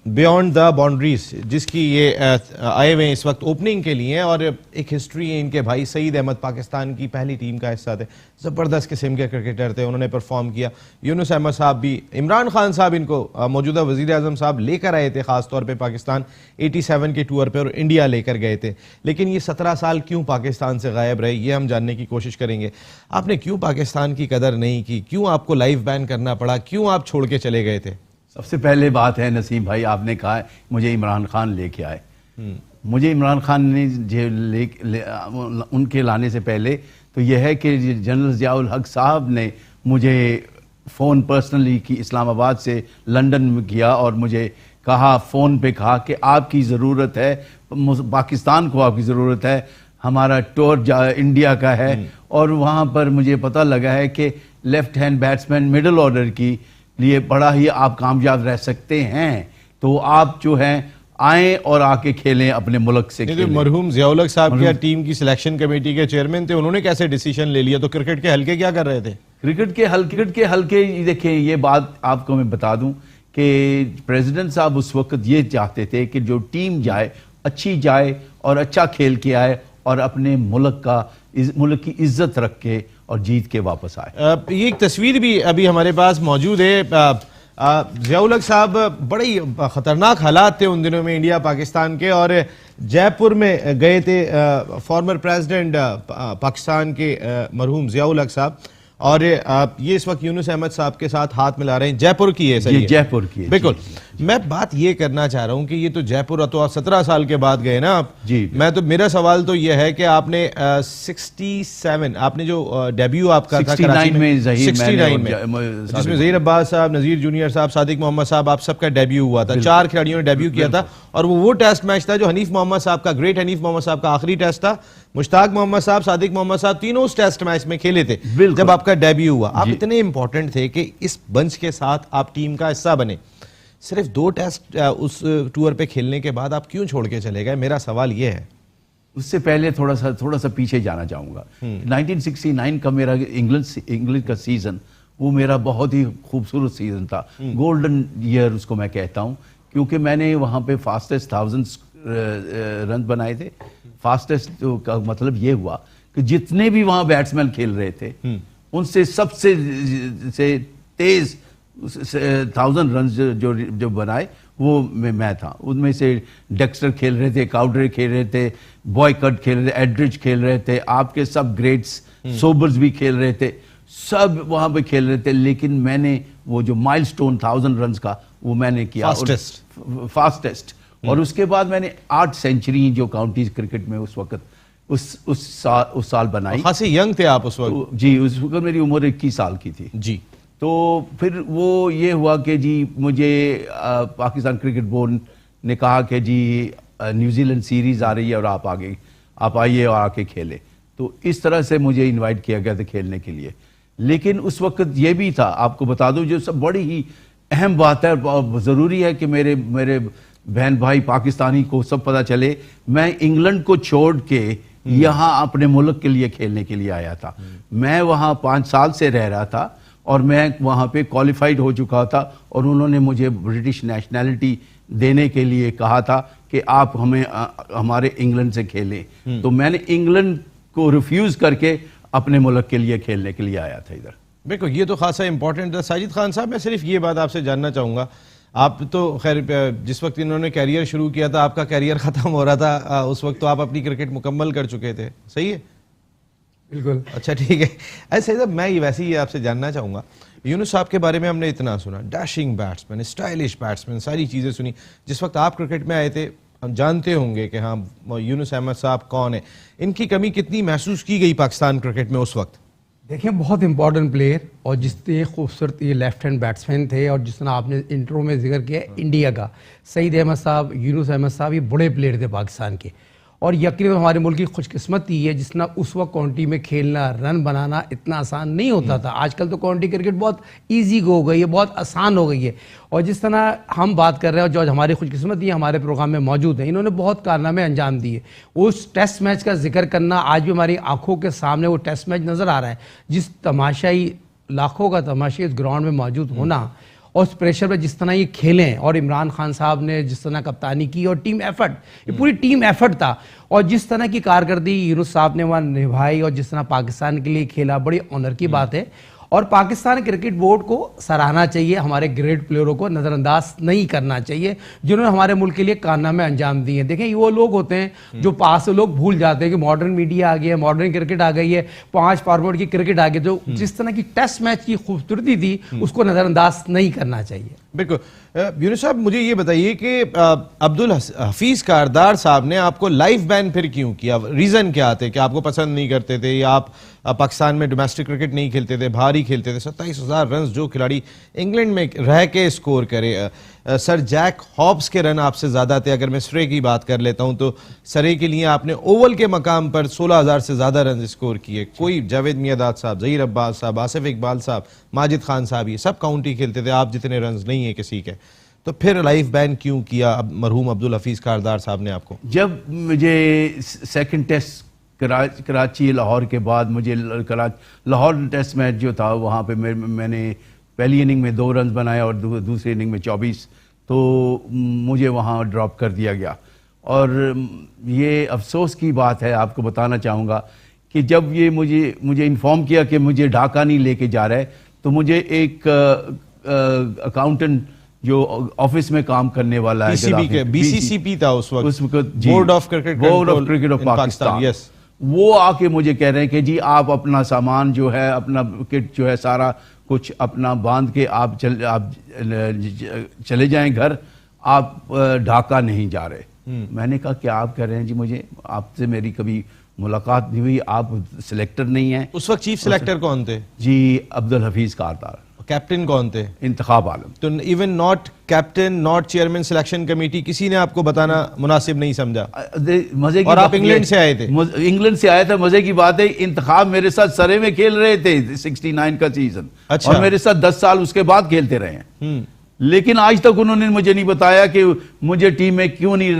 बियॉन्ड द बाउंड्रीज, जिसकी ये आए हुए इस वक्त ओपनिंग के लिए, और एक हिस्ट्री है इनके। भाई सईद अहमद पाकिस्तान की पहली टीम का हिस्सा थे, ज़बरदस्त किस्म के क्रिकेटर थे, उन्होंने परफॉर्म किया। यूनुस अहमद साहब भी, इमरान खान साहब इनको मौजूदा वज़ीर आज़म साहब लेकर आए थे, ख़ासतौर पर पाकिस्तान 87 के टूर पर, और इंडिया लेकर गए थे। लेकिन ये 17 साल क्यों पाकिस्तान से गायब रहे, ये हम जानने की कोशिश करेंगे। आपने क्यों पाकिस्तान की कदर नहीं की, क्यों आपको लाइव बैन करना पड़ा, क्यों आप छोड़ के चले गए थे? सबसे पहले बात है नसीम भाई, आपने कहा मुझे इमरान खान लेके आए। मुझे इमरान खान ने उनके लाने से पहले तो यह है कि जनरल ज़ियाउल हक साहब ने मुझे फ़ोन पर्सनली की इस्लामाबाद से लंदन में किया, और मुझे कहा, फ़ोन पे कहा कि आपकी ज़रूरत है, पाकिस्तान को आपकी ज़रूरत है, हमारा टूर इंडिया का है। और वहाँ पर मुझे पता लगा है कि left hand batsman middle order की लिए बड़ा ही आप कामयाब रह सकते हैं, तो आप जो हैं आएँ और आके खेलें अपने मुल्क से। तो मरहूम ज़ियाउल हक साहब क्या टीम की सिलेक्शन कमेटी के चेयरमैन थे, उन्होंने कैसे डिसीजन ले लिया? तो क्रिकेट के हल्के क्या कर रहे थे? क्रिकेट के हल्के देखें, ये बात आपको मैं बता दूं कि प्रेसिडेंट साहब उस वक्त ये चाहते थे कि जो टीम जाए अच्छी जाए और अच्छा खेल के आए, और अपने मुल्क की इज्जत रख के और जीत के वापस आए। ये एक तस्वीर भी अभी हमारे पास मौजूद है। ज़ियाउल हक साहब, बड़े ही खतरनाक हालात थे उन दिनों में इंडिया पाकिस्तान के, और जयपुर में गए थे फॉर्मर प्रेसिडेंट पाकिस्तान के मरहूम ज़ियाउल हक साहब, और ये इस वक्त यूनुस अहमद साहब के साथ हाथ मिला रहे हैं। जयपुर की है सर? जयपुर की, बिल्कुल। मैं बात ये करना चाह रहा हूं कि ये तो जयपुर तो आप 17 साल के बाद गए ना आप जी। मैं तो मेरा सवाल तो ये है कि आपने 67 आपने जो डेब्यू आपका था 69 कराची में ज़हीर 69 मैंने में जिसमें ज़हीर अब्बास साहब, नज़ीर जूनियर साहब, सादिक मोहम्मद साहब, आप सबका डेब्यू हुआ था। 4 खिलाड़ियों ने डेब्यू किया था और वो टेस्ट मैच था जो हनीफ मोहम्मद साहब का, ग्रेट हनीफ मोहम्मद साहब का आखिरी टेस्ट था। मुश्ताक मोहम्मद साहब, सादिक मोहम्मद साहब तीनों उस टेस्ट मैच में खेले थे जब आपका डेब्यू हुआ। आप इतने इंपॉर्टेंट थे कि इस बंच के साथ आप टीम का हिस्सा बने। सिर्फ 2 टेस्ट उस टूर पे खेलने के बाद आप क्यों छोड़ के चले गए? मेरा सवाल ये है। उससे पहले थोड़ा सा पीछे जाना चाहूँगा। 1969 का मेरा इंग्लैंड का सीज़न, वो मेरा बहुत ही खूबसूरत सीज़न था। गोल्डन ईयर उसको मैं कहता हूँ, क्योंकि मैंने वहाँ पे फास्टेस्ट 1000 रन बनाए थे। फास्टेस्ट का मतलब ये हुआ कि जितने भी वहाँ बैट्समैन खेल रहे थे उनसे सबसे तेज 1000 रन जो बनाए वो मैं था। उनमें से डेक्स्टर खेल रहे थे, काउडर खेल रहे थे, बॉयकट खेल रहे थे, एड्रिच खेल रहे थे, आपके सब ग्रेट्स सोबर्स भी खेल रहे थे, सब वहां पे खेल रहे थे। लेकिन मैंने वो जो माइलस्टोन 1000 रन का वो मैंने किया, फास्टेस्ट। और उसके बाद मैंने 8 सेंचुरी जो काउंटी क्रिकेट में उस वक्त उस साल बनाई। खासी यंग थे आप उस वक्त? जी, उस वक्त मेरी उम्र 21 साल की थी जी। तो फिर वो ये हुआ कि जी मुझे पाकिस्तान क्रिकेट बोर्ड ने कहा कि जी न्यूजीलैंड सीरीज आ रही है और आप आइए और आके खेले। तो इस तरह से मुझे इनवाइट किया गया था खेलने के लिए। लेकिन उस वक्त ये भी था, आपको बता दूं, जो सब बड़ी ही अहम बात है और ज़रूरी है कि मेरे बहन भाई पाकिस्तानी को सब पता चले, मैं इंग्लैंड को छोड़ के यहाँ अपने मुल्क के लिए खेलने के लिए आया था। मैं वहाँ 5 साल से रह रहा था और मैं वहाँ पे क्वालिफाइड हो चुका था और उन्होंने मुझे ब्रिटिश नेशनैलिटी देने के लिए कहा था कि आप हमारे इंग्लैंड से खेलें। तो मैंने इंग्लैंड को रिफ्यूज़ करके अपने मुल्क के लिए खेलने के लिए आया था इधर। बिल्कुल, ये तो खासा इंपॉर्टेंट है। साजिद खान साहब, मैं सिर्फ ये बात आपसे जानना चाहूँगा, आप तो खैर जिस वक्त इन्होंने कैरियर शुरू किया था आपका कैरियर ख़त्म हो रहा था, उस वक्त तो आप अपनी क्रिकेट मुकम्मल कर चुके थे, सही है? बिल्कुल। अच्छा, ठीक है। ऐसे साहब, मैं वैसे ही आपसे जानना चाहूँगा, यूनुस साहब के बारे में हमने इतना सुना, डैशिंग बैट्समैन, स्टाइलिश बैट्समैन, सारी चीज़ें सुनी। जिस वक्त आप क्रिकेट में आए थे हम जानते होंगे कि हाँ यूनुस अहमद साहब कौन है, इनकी कमी कितनी महसूस की गई पाकिस्तान क्रिकेट में उस वक्त? देखिए, बहुत इंपॉर्टेंट प्लेयर और जितने खूबसूरत ये लेफ्ट हैंड बैट्समैन थे, और जिस तरह आपने इंट्रो में जिक्र किया इंडिया का, सईद अहमद साहब, यूनुस अहमद साहब, ये बड़े प्लेयर थे पाकिस्तान के। और यकीनन हमारे मुल्क की खुशकिस्मती है जिस तरह उस वक्त काउंटी में खेलना, रन बनाना इतना आसान नहीं होता था। आजकल तो काउंटी क्रिकेट बहुत इजी हो गई है, बहुत आसान हो गई है। और जिस तरह हम बात कर रहे हैं, जो हमारी खुशकिस्मती हमारे प्रोग्राम में मौजूद है, इन्होंने बहुत कारनामे अंजाम दिए। उस टेस्ट मैच का जिक्र करना, आज भी हमारी आंखों के सामने वो टेस्ट मैच नज़र आ रहा है, जिस तमाशाई, लाखों का तमाशाई इस ग्राउंड में मौजूद होना और उस प्रेशर में जिस तरह ये खेलें, और इमरान खान साहब ने जिस तरह कप्तानी की और टीम एफर्ट, ये पूरी टीम एफर्ट था। और जिस तरह की कारकर्दगी यूनुस साहब ने वहाँ निभाई और जिस तरह पाकिस्तान के लिए खेला, बड़ी ऑनर की बात है। और पाकिस्तान क्रिकेट बोर्ड को सराहना चाहिए, हमारे ग्रेट प्लेयरों को नज़रअंदाज नहीं करना चाहिए जिन्होंने हमारे मुल्क के लिए कारनामे अंजाम दिए हैं। देखें, ये वो लोग होते हैं जो पास से लोग भूल जाते हैं कि मॉडर्न मीडिया आ गई है, मॉडर्न क्रिकेट आ गई है, 5 फॉर्मेट की क्रिकेट आ गई, जो जिस तरह की टेस्ट मैच की खूबसूरती थी उसको नज़रअंदाज नहीं करना चाहिए। बिल्कुल। यूनुस साहब, मुझे ये बताइए कि अब्दुल हफीज कारदार साहब ने आपको लाइफ बैन फिर क्यों किया? रीज़न क्या थे? कि आपको पसंद नहीं करते थे या आप पाकिस्तान में डोमेस्टिक क्रिकेट नहीं खेलते थे, बाहर ही खेलते थे? 27,000 रन जो खिलाड़ी इंग्लैंड में रह के स्कोर करे, सर जैक हॉब्स के रन आपसे ज़्यादा थे। अगर मैं सरे की बात कर लेता हूं तो सरे के लिए आपने ओवल के मकाम पर 16,000 से ज़्यादा रन स्कोर किए। कोई जावेद मियादाद साहब, ज़हीर अब्बास साहब, आसिफ इकबाल साहब, माजिद खान साहब, ये सब काउंटी खेलते थे, आप जितने रन नहीं है किसी के। तो फिर लाइफ बैन क्यों किया मरहूम अब्दुल हफीज कारदार साहब ने आपको? जब मुझे सेकंड टेस्ट कराची लाहौर के बाद, मुझे लाहौर टेस्ट मैच जो था वहाँ पे मैंने पहली इनिंग में 2 रन बनाए और दूसरी इनिंग में 24, तो मुझे वहाँ ड्रॉप कर दिया गया। और ये अफसोस की बात है, आपको बताना चाहूँगा कि जब ये मुझे इन्फॉर्म किया कि मुझे ढाका नहीं लेके जा रहा है, तो मुझे एक अकाउंटेंट जो ऑफिस में काम करने वाला है, बीसीसीपी था उस वक्त, board of cricket of Pakistan, yes, वो आके मुझे कह रहे हैं कि जी आप अपना सामान जो है, अपना किट जो है, सारा कुछ अपना बांध के आप चले जाएं घर, आप ढाका नहीं जा रहे। मैंने कहा क्या आप कह रहे हैं जी, मुझे आपसे मेरी कभी मुलाकात नहीं हुई, आप सिलेक्टर नहीं हैं। उस वक्त चीफ सिलेक्टर कौन थे? जी अब्दुल हफीज कारदार। कैप्टन कौन थे? इंतखाब आलम। तो even not captain, not chairman selection committee, किसी ने आपको बताना मुनासिब नहीं समझा? मजे की और आप बात इंग्लैंड से आए थे? इंग्लैंड से आया था। मजे की बात है, इंतखाब मेरे साथ सरे में खेल रहे थे 69 का सीजन। अच्छा। और मेरे साथ 10 साल उसके बाद खेलते रहे हैं। लेकिन आज तक उन्होंने मुझे नहीं बताया कि मुझे टीम में क्यों नहीं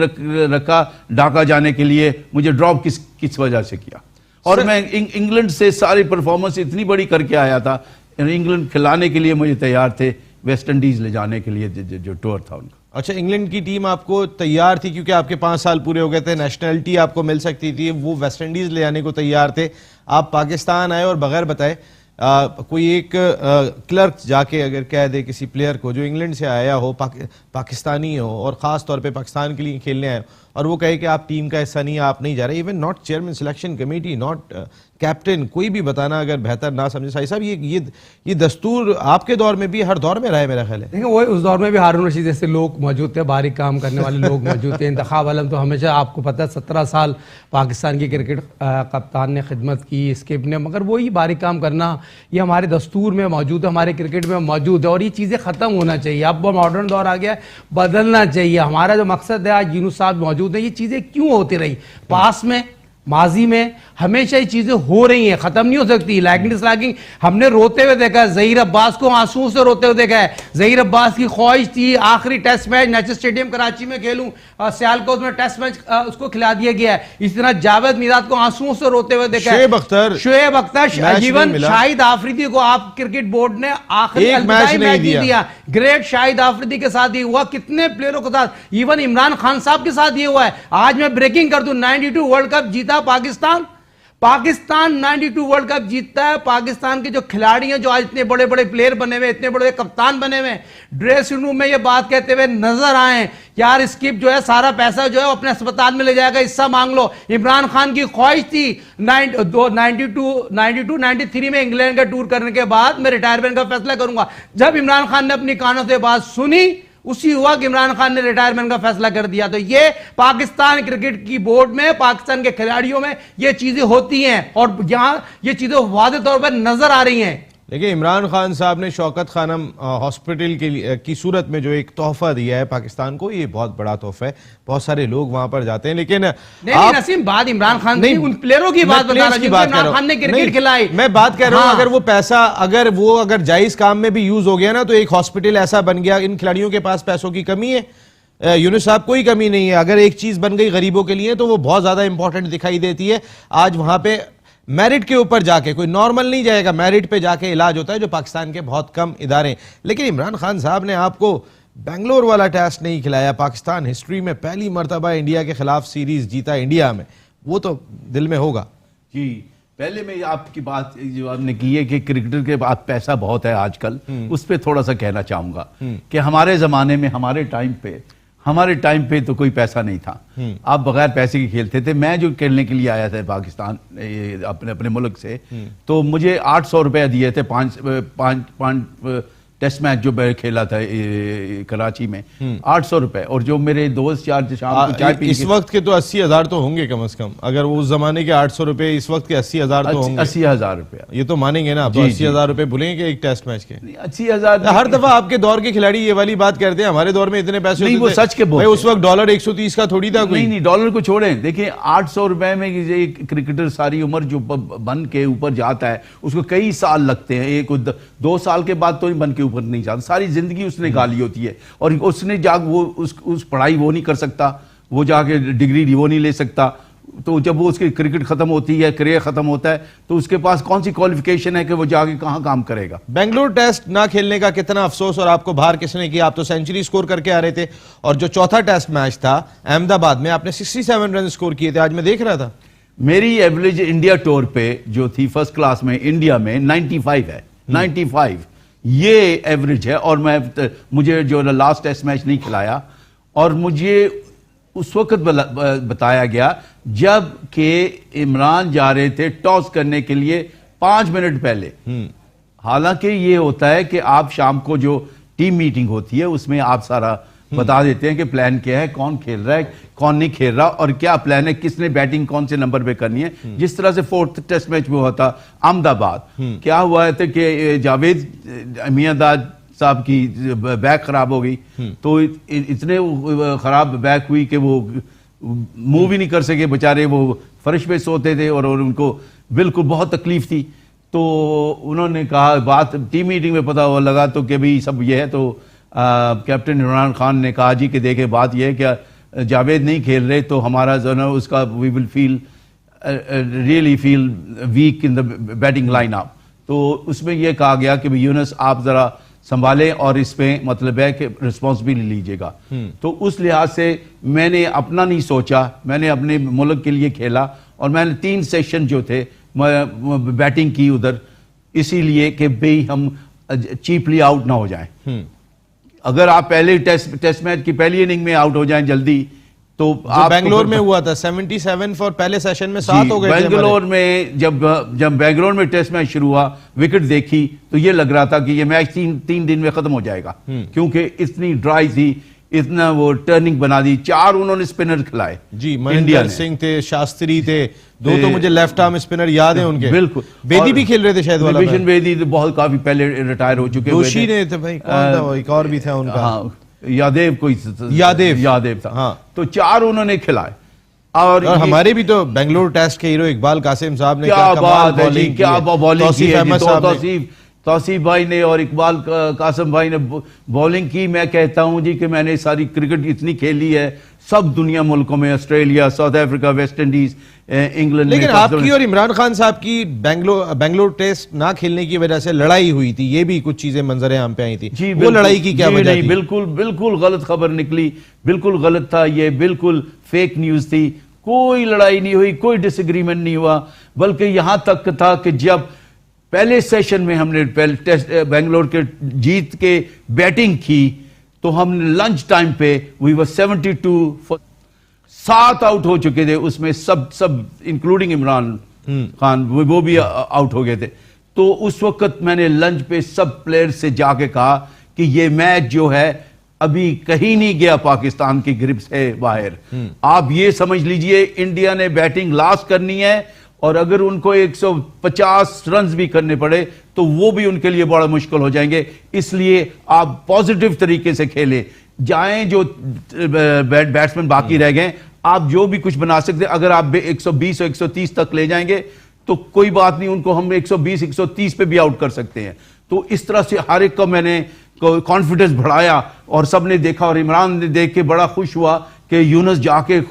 रखा ढाका जाने के लिए, मुझे ड्रॉप किस वजह से किया। और मैं इंग्लैंड से सारी परफॉर्मेंस इतनी बड़ी करके आया था, इंग्लैंड खिलाने के लिए मुझे तैयार थे, वेस्ट इंडीज ले जाने के लिए जो टूर था उनका। अच्छा, इंग्लैंड की टीम आपको तैयार थी क्योंकि आपके 5 साल पूरे हो गए थे, नेशनलिटी आपको मिल सकती थी, वो वेस्ट इंडीज ले जाने को तैयार थे। आप पाकिस्तान आए और बगैर बताए कोई एक क्लर्क जाके अगर कह दे किसी प्लेयर को जो इंग्लैंड से आया हो, पाकिस्तानी हो और ख़ास तौर पे पाकिस्तान के लिए खेलने आए हो, और वो कहे कि आप टीम का हिस्सा नहीं, आप नहीं जा रहे, even not chairman selection committee, not captain, कोई भी बताना अगर बेहतर ना समझे। साहिब साहब, ये दस्तूर आपके दौर में भी, हर दौर में रहा है मेरा ख्याल है। देखिए, वो उस दौर में भी हारून रशीद जैसे लोग मौजूद थे, बारीक काम करने वाले लोग मौजूद थे। इंतखाब आलम तो हमेशा आपको पता है 17 साल पाकिस्तान की क्रिकेट कप्तान ने खिदमत की, स्किप ने, मगर वही बारीक काम करना ये हमारे दस्तूर में मौजूद है, हमारे क्रिकेट में मौजूद है। और ये चीज़ें ख़त्म होना चाहिए। अब मॉडर्न दौर आ गया है, बदलना चाहिए। हमारा जो मकसद है, आज यूनुस साहब मौजूद है, ये चीज़ें क्यों होती रही पास में, माजी में हमेशा ये चीजें हो रही हैं, खत्म नहीं हो सकती। लाइकिंग डिसलाइकिंग हमने रोते हुए देखा है, जहीर अब्बास को आंसुओं से रोते हुए देखा है। जहीर अब्बास की ख्वाहिश थी आखिरी टेस्ट मैच नेचर स्टेडियम कराची में खेलूं, सियालकोट में टेस्ट मैच उसको खिला दिया गया है। इस तरह जावेद मिराद को आंसुओं से रोते हुए देखा है। शुएब अख्तर, जीवन शाहिद आफरीदी को आप क्रिकेट बोर्ड ने आखिरी मैच नहीं दिया। ग्रेट शाहिद आफरीदी के साथ ये हुआ, कितने प्लेयरों के साथ, इवन इमरान खान साहब के साथ ये हुआ है। आज मैं ब्रेकिंग कर दूं, 92 वर्ल्ड कप जीता पाकिस्तान 92 वर्ल्ड कप जीतता है। पाकिस्तान के जो खिलाड़ी हैं, जो आज इतने बड़े बड़े प्लेयर बने हुए, इतने बड़े कप्तान बने हुए, ड्रेसिंग रूम में ये बात कहते हुए नजर आए, यार स्किप जो है सारा पैसा जो है अपने अस्पताल में ले जाएगा, हिस्सा मांग लो। इमरान खान की ख्वाहिश थी 92-93 में इंग्लैंड का टूर करने के बाद मैं रिटायरमेंट का फैसला करूंगा। जब इमरान खान ने अपनी कानों से बात सुनी, उसी हुआ कि इमरान खान ने रिटायरमेंट का फैसला कर दिया। तो ये पाकिस्तान क्रिकेट की बोर्ड में, पाकिस्तान के खिलाड़ियों में ये चीजें होती हैं और यहां ये चीजें वाज़ेह तौर पर नजर आ रही हैं। देखिए, इमरान खान साहब ने शौकत खानम हॉस्पिटल की सूरत में जो एक तोहफा दिया है पाकिस्तान को, ये बहुत बड़ा तोहफा है। बहुत सारे लोग वहां पर जाते हैं, लेकिन नहीं नसीम, बात इमरान खान नहीं, उन प्लेयरों की बात बता रहा हूं, इमरान खान ने क्रिकेट खिलाई। मैं बात कर रहा हूं, अगर वो पैसा अगर जायज काम में भी यूज हो गया ना, तो एक हॉस्पिटल ऐसा बन गया। इन खिलाड़ियों के पास पैसों की कमी है, यूनुस साहब कोई कमी नहीं है। अगर एक चीज बन गई गरीबों के लिए तो वो बहुत ज्यादा इंपॉर्टेंट दिखाई देती है। आज वहां पे मेरिट के ऊपर जाके, कोई नॉर्मल नहीं जाएगा, मेरिट पे जाके इलाज होता है, जो पाकिस्तान के बहुत कम इदारे। लेकिन इमरान खान साहब ने आपको बेंगलोर वाला टेस्ट नहीं खिलाया। पाकिस्तान हिस्ट्री में पहली मर्तबा इंडिया के खिलाफ सीरीज जीता इंडिया में, वो तो दिल में होगा। जी, पहले मैं आपकी बात जो आपने की है कि क्रिकेटर के पास पैसा बहुत है आजकल, उस पर थोड़ा सा कहना चाहूंगा कि हमारे जमाने में, हमारे टाइम पे तो कोई पैसा नहीं था। आप बगैर पैसे के खेलते थे। मैं जो खेलने के लिए आया था पाकिस्तान अपने मुल्क से, तो मुझे 800 रुपया दिए थे, पांच टेस्ट मैच जो मैं खेला था कराची में, 800 रुपए। और जो मेरे दोस्त यार शाम को चाय पी, इस वक्त के तो 80,000 तो होंगे कम से कम। अगर वो उस जमाने के 800 रुपए, इस वक्त के 80,000 तो होंगे। 80,000 रुपया, ये तो मानेंगे ना आप? तो 80,000 रुपए भूलेंगे एक टेस्ट मैच के? 80,000 हर दफा आपके दौर के खिलाड़ी ये वाली बात करते हैं, हमारे दौर में इतने पैसे नहीं, वो सच के बोलते हैं। उस वक्त डॉलर 130 का थोड़ी था कोई। नहीं, डॉलर को छोड़ें, देखिए 800 रुपए में क्रिकेटर सारी उम्र जो बन के ऊपर जाता है, उसको कई साल लगते हैं। 2 साल के बाद तो बन के ऊपर नहीं जाता, सारी जिंदगी उसने गाली होती है। और उसने वो उस पढ़ाई वो नहीं कर सकता, वो जाके डिग्री वो नहीं ले सकता। तो जब वो उसकी क्रिकेट खत्म होती है, करियर खत्म होता है, तो उसके पास कौन सी क्वालिफिकेशन है कि वो जाके कहां काम करेगा। बेंगलुरु टेस्ट ना खेलने का कितना अफसोस, और आपको बाहर किसने किया? आप तो सेंचुरी स्कोर करके आ रहे थे, और जो चौथा टेस्ट मैच था अहमदाबाद में, आपने 67 रन स्कोर किए थे। आज मैं देख रहा था मेरी एवरेज इंडिया टूर पे जो थी फर्स्ट क्लास में इंडिया में 95 है। 95 ये एवरेज है। और मुझे जो लास्ट टेस्ट मैच नहीं खिलाया, और मुझे उस वक्त बताया गया जब कि इमरान जा रहे थे टॉस करने के लिए 5 मिनट पहले। हालांकि ये होता है कि आप शाम को जो टीम मीटिंग होती है उसमें आप सारा बता देते हैं कि प्लान क्या है, कौन खेल रहा है, कौन नहीं खेल रहा, और क्या प्लान है, किसने बैटिंग कौन से नंबर पे करनी है। जिस तरह से 4th टेस्ट मैच में हुआ था अहमदाबाद, क्या हुआ था कि जावेद मियांदाद साहब की बैक खराब हो गई, तो इतने खराब बैक हुई कि वो मूव ही नहीं कर सके बेचारे, वो फर्श पे सोते थे और उनको बिल्कुल बहुत तकलीफ थी। तो उन्होंने कहा, बात टीम मीटिंग में पता हुआ लगा तो कि भाई सब ये है, तो कैप्टन इमरान खान ने कहा जी कि देखे बात यह है कि जावेद नहीं खेल रहे तो हमारा जो है उसका we will feel really feel weak in the batting line up. तो उसमें यह कहा गया कि भाई यूनुस आप जरा संभालें और इसमें मतलब है कि रिस्पॉन्सिबिलिटी लीजिएगा। तो उस लिहाज से मैंने अपना नहीं सोचा, मैंने अपने मुल्क के लिए खेला और मैंने 3 सेशन जो थे बैटिंग की उधर, इसीलिए कि भाई हम चीपली आउट ना हो जाएं। अगर आप पहले टेस्ट मैच की पहली इनिंग में आउट हो जाएं जल्दी तो आप बेंगलोर में हुआ था 77 फॉर पहले सेशन में 7 हो गए थे। बेंगलोर में जब बेंगलोर में टेस्ट मैच शुरू हुआ, विकेट देखी तो ये लग रहा था कि ये मैच 3 दिन में खत्म हो जाएगा, क्योंकि इतनी ड्राई थी, इतना वो टर्निंग बना दी। 4 उन्होंने स्पिनर खिलाए जी, महेंद्र सिंह थे, शास्त्री थे, 2 तो मुझे लेफ्ट आर्म स्पिनर याद है उनके। बिल्कुल, बेदी भी खेल रहे थे शायद वाला, विशन बेदी तो बहुत काफी पहले रिटायर हो चुके। जोशी ने थे भाई, कौन था एक और भी था उनका, हाँ यादेव कोई यादेव था। हाँ, तो 4 उन्होंने खिलाए। और हमारे भी तो बेंगलोर टेस्ट के हीरो इकबाल कासिम साहब ने क्या बात है जी, क्या बॉलिंग की। तौसीफ भाई ने और इकबाल कासिम भाई ने बॉलिंग की। मैं कहता हूं जी कि मैंने सारी क्रिकेट इतनी खेली है सब दुनिया मुल्कों में, Australia, south Africa, West Indies, England. लेकिन आपकी और इमरान खान साहब की बेंगलोर टेस्ट ना खेलने की वजह से लड़ाई हुई थी, ये भी कुछ चीजें मंजरे आम पे आई थी जी। वो लड़ाई की क्या वजह थी? बिल्कुल गलत खबर निकली, बिल्कुल गलत था ये, बिल्कुल फेक न्यूज थी। कोई लड़ाई नहीं हुई, कोई डिसएग्रीमेंट नहीं हुआ, बल्कि यहां तक था कि जब पहले सेशन में हमने टेस्ट बेंगलोर के जीत के बैटिंग की तो हमने लंच टाइम पे वी वर 72 7 आउट हो चुके थे उसमें, सब इंक्लूडिंग इमरान खान वो भी आउट हो गए थे। तो उस वक्त मैंने लंच पे सब प्लेयर्स से जाके कहा कि ये मैच जो है अभी कहीं नहीं गया पाकिस्तान की ग्रिप से बाहर। आप ये समझ लीजिए इंडिया ने बैटिंग लास्ट करनी है और अगर उनको 150 रन भी करने पड़े तो वो भी उनके लिए बड़ा मुश्किल हो जाएंगे। इसलिए आप पॉजिटिव तरीके से खेलें, जाएं जो बैट्समैन बाकी रह गए, आप जो भी कुछ बना सकते हैं। अगर आप 120 और 130 तक ले जाएंगे तो कोई बात नहीं, उनको हम 120 130 पे भी आउट कर सकते हैं। तो इस तरह से हर एक को मैंने कॉन्फिडेंस बढ़ाया और सबने देखा और इमरान ने देख के बड़ा खुश हुआ कि यूनुस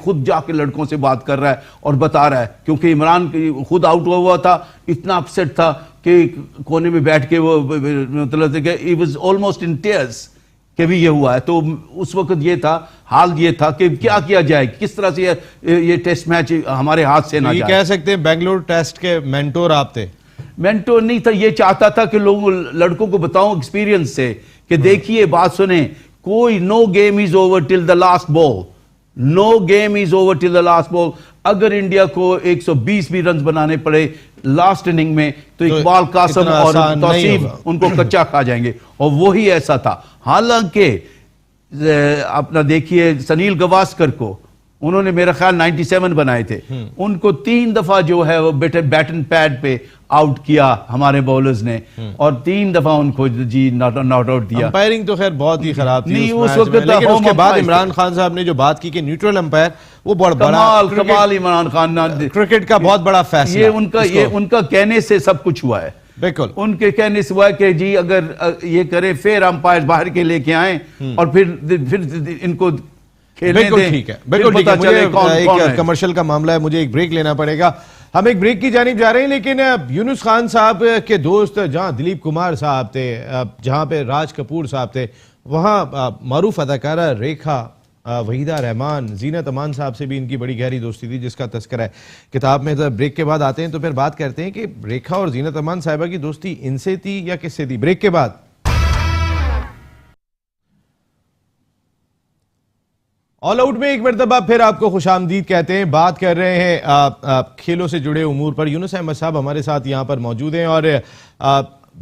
खुद जाके लड़कों से बात कर रहा है और बता रहा है, क्योंकि इमरान खुद आउट हुआ था, इतना अपसेट था कि कोने में बैठ के वो मतलब he was almost in tears कि भी ये हुआ है। तो उस वक्त ये था, हाल ये था कि क्या किया जाए, किस तरह से ये टेस्ट मैच हमारे हाथ से ना जाए। कह सकते हैं बेंगलोर टेस्ट के मेंटोर आप थे? मेंटोर नहीं था, ये चाहता था कि लोग लड़कों को बताऊं एक्सपीरियंस से कि देखिए बात सुने, कोई no game is over till the last ball, no game is over till the last ball. अगर इंडिया को 120 भी रन बनाने पड़े लास्ट इनिंग में तो इकबाल कासिम और तौसीफ उनको कच्चा खा जाएंगे, और वही ऐसा था। हालांकि अपना देखिए सनील गवास्कर को उन्होंने मेरा ख्याल 97 बनाए थे, उनको 3 दफा जो है वो बैट एंड पैड पे आउट किया हमारे बॉलर्स ने, और 3 दफा उनको जी नॉट आउट दिया। अंपायरिंग तो खैर बहुत ही खराब थी नहीं उस वक्त, लेकिन उसके बाद इमरान खान साहब ने जो बात की कि न्यूट्रल अंपायर, वो बहुत बड़ा कमाल इमरान खान, क्रिकेट का बहुत बड़ा फैसला। ये उनका कहने से सब कुछ हुआ है। बिल्कुल उनके कहने से हुआ कि जी अगर ये करे फिर अंपायर बाहर के लेके आए और फिर इनको बिल्कुल ठीक है, बिल्कुल ठीक है। मुझे एक कमर्शियल का मामला है, मुझे एक ब्रेक लेना पड़ेगा, हम एक ब्रेक की जानिब जा रहे हैं। लेकिन यूनुस खान साहब के दोस्त जहां दिलीप कुमार साहब थे, जहां पे राज कपूर साहब थे, वहां मारूफ अदाकारा रेखा, वहीदा रहमान, जीनत अमान साहब से भी इनकी बड़ी गहरी दोस्ती थी, जिसका तस्करा है किताब में। जब ब्रेक के बाद आते हैं तो फिर बात करते हैं कि रेखा और जीनत अमान साहिबा की दोस्ती इनसे थी या किससे थी। ब्रेक के बाद ऑल आउट में एक मरतबा फिर आपको खुशामदीद कहते हैं। बात कर रहे हैं खेलों से जुड़े उमूर पर। यूनुस अहमद साहब हमारे साथ यहाँ पर मौजूद हैं और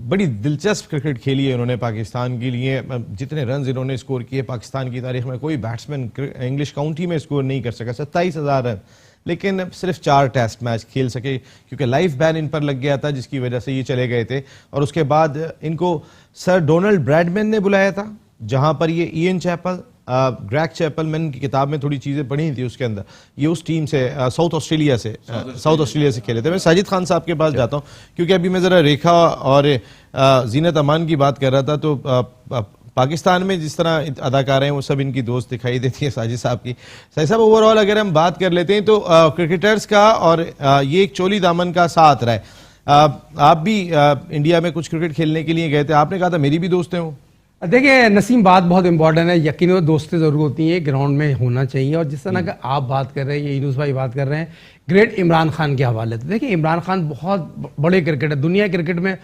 बड़ी दिलचस्प क्रिकेट खेली है उन्होंने पाकिस्तान के लिए। जितने रन इन्होंने स्कोर किए पाकिस्तान की तारीख में कोई बैट्समैन इंग्लिश काउंटी में स्कोर नहीं कर सका। 27,000 रन, लेकिन सिर्फ 4 टेस्ट मैच खेल सके क्योंकि लाइफ बैन इन पर लग गया था, जिसकी वजह से ये चले गए थे। और उसके बाद इनको सर डोनाल्ड ब्रैडमैन ने बुलाया था, जहां पर ये इयन चैपल, ग्रैग चैपलमैन की किताब में थोड़ी चीज़ें पढ़ी थी, उसके अंदर ये उस टीम से साउथ ऑस्ट्रेलिया से खेले थे। मैं साजिद खान साहब के पास जाता हूँ क्योंकि अभी मैं ज़रा रेखा और जीनत अमान की बात कर रहा था, तो पाकिस्तान में जिस तरह अदाकार हैं वो सब इनकी दोस्त दिखाई देती है साजिद साहब की। साजिद साहब, ओवरऑल अगर हम बात कर लेते हैं तो क्रिकेटर्स का और ये एक चोली दामन का साथ रहा है। आप भी इंडिया में कुछ क्रिकेट खेलने के लिए गए थे, आपने कहा था मेरी भी दोस्तें हों। देखिए नसीम, बात बहुत इंपॉर्टेंट है। यकीन दोस्तें ज़रूर होती हैं, ग्राउंड में होना चाहिए। और जिस तरह का आप बात कर रहे हैं, ये यूनुस भाई बात कर रहे हैं ग्रेट इमरान खान के हवाले से। देखिए इमरान खान बहुत बड़े क्रिकेटर, दुनिया क्रिकेट में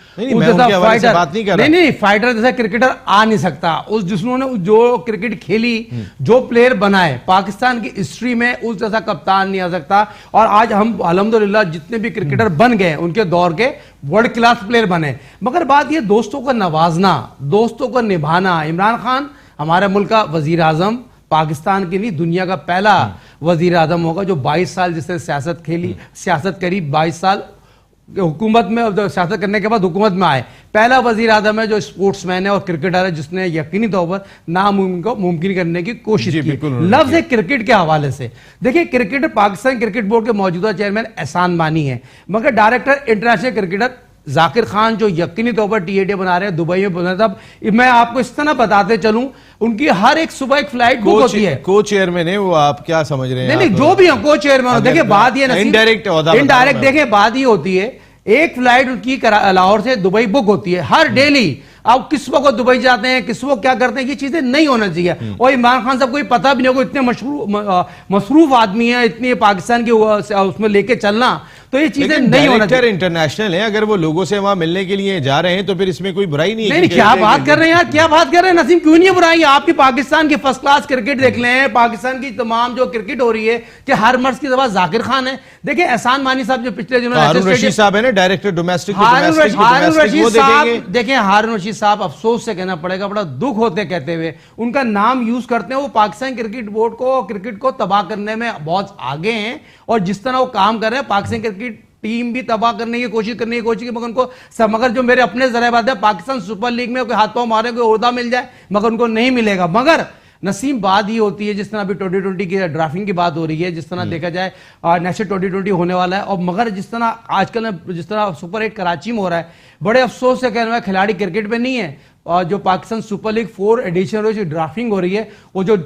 फाइटर जैसा क्रिकेटर आ नहीं सकता। उस जिन्होंने जो क्रिकेट खेली, जो प्लेयर बनाए पाकिस्तान की हिस्ट्री में, उस जैसा कप्तान नहीं आ सकता। और आज हम अल्हम्दुलिल्लाह जितने भी क्रिकेटर बन गए उनके दौर के वर्ल्ड क्लास प्लेयर बने। मगर बात ये दोस्तों को नवाजना, दोस्तों को निभाना। इमरान खान हमारे मुल्क का वजीर आजम, पाकिस्तान की नहीं दुनिया का पहला वजीर आजम होगा जो 22 साल जिसने सियासत करी, 22 साल हुकूमत में, सियासत करने के बाद हुकूमत में आए, पहला वजीर आजम है जो स्पोर्ट्समैन है और क्रिकेटर है जिसने यकीनी तौर पर नामुमकिन को मुमकिन करने की कोशिश की। लफ्ज़ है क्रिकेट के हवाले से। देखिए क्रिकेट, पाकिस्तान क्रिकेट बोर्ड के मौजूदा चेयरमैन एहसान मानी है, मगर director international cricketer Zakir Khan जो यकीनी तौर पर टीएडे बना रहे हैं, दुबई में बना। तब मैं आपको इस तरह बताते चलूं, उनकी हर एक सुबह एक फ्लाइट बुक होती है। को चेयरमैन है वो, आप क्या समझ रहे हैं? नहीं, जो भी हो को चेयरमैन। देखिए बात ये इनडायरेक्ट, देखिए बात ये होती है, एक फ्लाइट उनकी लाहौर से दुबई बुक होती है हर डेली। अब किस वक्त दुबई जाते हैं, किस वक्त क्या करते हैं, ये चीजें नहीं होना चाहिए। और इमरान खान साहब को पता भी नहीं होगा, इतने मसरूफ आदमी है, इतनी पाकिस्तान के उसमें लेके चलना, तो ये चीजें नहीं होना चाहिए। इंटरनेशनल है, अगर वो लोगों से वहां मिलने के लिए जा रहे हैं तो फिर इसमें कोई बुराई नहीं है। नहीं, क्या बात कर रहे हैं यार, क्या बात कर रहे हैं नसीम, क्यों नहीं बुराई? आपकी पाकिस्तान की फर्स्ट क्लास क्रिकेट देख लें, पाकिस्तान की तमाम जो क्रिकेट हो रही है कि हर मर्ज की दफा जाकिर खान है। देखिए एहसान मानी साहब जो पिछले दिनों हारून रशीद साहब है ना, डायरेक्टर डोमेस्टिक, हारून रशीद साहब, देखिए हारून रशीद साहब अफसोस से कहना पड़ेगा, बड़ा दुख होते कहते हुए उनका नाम यूज करते हैं। वो पाकिस्तान क्रिकेट बोर्ड को, क्रिकेट को तबाह करने में बहुत आगे हैं और जिस तरह वो काम कर रहे हैं, पाकिस्तान क्रिकेट टीम भी तबाह करने की कोशिश की, मगर उनको मगर जो मेरे अपने जरिए बात है, पाकिस्तान सुपर लीग में कोई हाथ पांव मारे, कोई ओहदा मिल जाए, मगर उनको नहीं मिलेगा। मगर नसीम बात ये होती है, जिस तरह अभी 2020 की ड्राफ्टिंग की बात हो रही है, जिस तरह देखा जाए नेशनल 2020 होने वाला है, और मगर जिस तरह आजकल जिस तरह सुपर 8 कराची में हो रहा है, बड़े अफसोस से कहना है खिलाड़ी क्रिकेट में नहीं है। और जो पाकिस्तान सुपर लीग 4 एडिशन जो ड्राफ्टिंग हो रही है, वो जो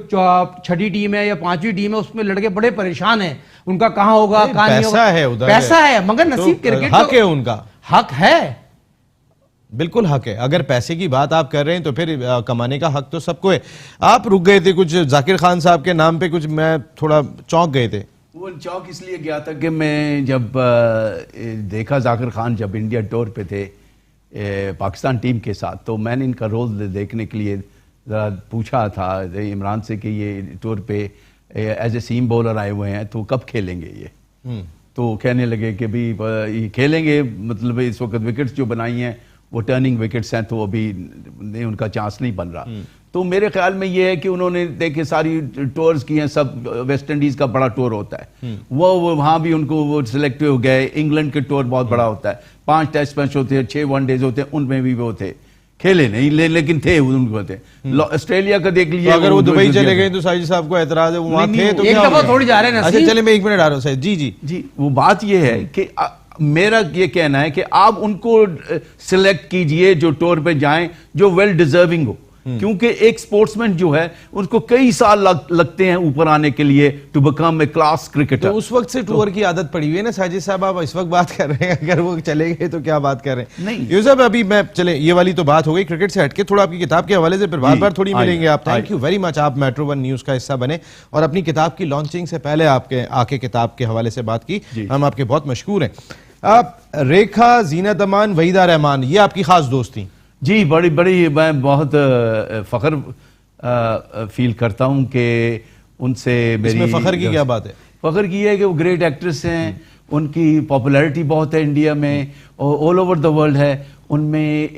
6ठी टीम है या 5वीं टीम है, उसमें लड़के बड़े परेशान हैं, उनका कहाँ होगा, कहाँ नहीं होगा। पैसा है, मगर नसीब क्रिकेट हक है, उनका हक है, बिल्कुल हक है। अगर पैसे की बात आप कर रहे हैं तो फिर कमाने का हक तो सबको है। आप रुक गए थे कुछ जाकिर खान साहब के नाम पे, कुछ मैं थोड़ा चौंक गए थे। वो चौंक इसलिए गया था कि मैं जब देखा जाकिर खान जब इंडिया टूर पे थे पाकिस्तान टीम के साथ, तो मैंने इनका रोल देखने के लिए ज़रा पूछा था इमरान से कि ये टूर पे एज ए सीम बॉलर आए हुए हैं तो कब खेलेंगे ये। तो कहने लगे कि भी ये खेलेंगे, मतलब इस वक्त विकेट्स जो बनाई हैं वो टर्निंग विकेट्स हैं, तो अभी उनका चांस नहीं बन रहा। तो मेरे ख्याल में ये है कि उन्होंने देखे सारी टूर्स की हैं, सब वेस्ट इंडीज का बड़ा टूर होता है, वो वहाँ भी उनको वो सिलेक्ट हो गए। इंग्लैंड के टूर बहुत बड़ा होता है, 5 टेस्ट मैच होते हैं, 6 वनडेज होते हैं, उनमें भी वो थे, खेले नहीं लेकिन थे उनको थे। ऑस्ट्रेलिया का देख लीजिए, अगर वो दुबई चले गए तो साजिद साहब को एतराज है, वो वहाँ थे तो एक दफा थोड़ी जा रहे हैं। अच्छा चले, मैं 1 मिनट आ रहा हूँ। जी, वो बात ये है कि मेरा ये कहना है कि आप उनको सिलेक्ट कीजिए जो टूर पे जाएं, जो वेल डिजर्विंग हो, क्योंकि एक स्पोर्ट्समैन जो है उसको कई साल लगते हैं ऊपर आने के लिए to become a class cricketer. तो उस वक्त से टूर की आदत पड़ी हुई है ना साजिद साहब, आप इस वक्त बात कर रहे हैं, अगर वो चले गए तो क्या बात कर रहे हैं? नहीं यूसुफ, अभी मैं चले, ये वाली तो बात हो गई क्रिकेट से हटके, थोड़ा आपकी किताब के हवाले से फिर बार बार थोड़ी मिलेंगे आप। थैंक यू वेरी मच, आप मेट्रो 1 न्यूज का हिस्सा बने और अपनी किताब की लॉन्चिंग से पहले आपके आके किताब के हवाले से बात की, हम आपके बहुत मशहूर हैं। आप रेखा, जीनत अमान, वहीदा रहमान, ये आपकी खास दोस्त थी? जी, बड़ी मैं बहुत फ़ख्र फील करता हूँ कि उनसे मेरी इसमें फख्र की क्या बात है? फख्र की है कि वो ग्रेट एक्ट्रेस हैं, उनकी पॉपुलैरिटी बहुत है इंडिया में और ऑल ओवर द वर्ल्ड है, उनमें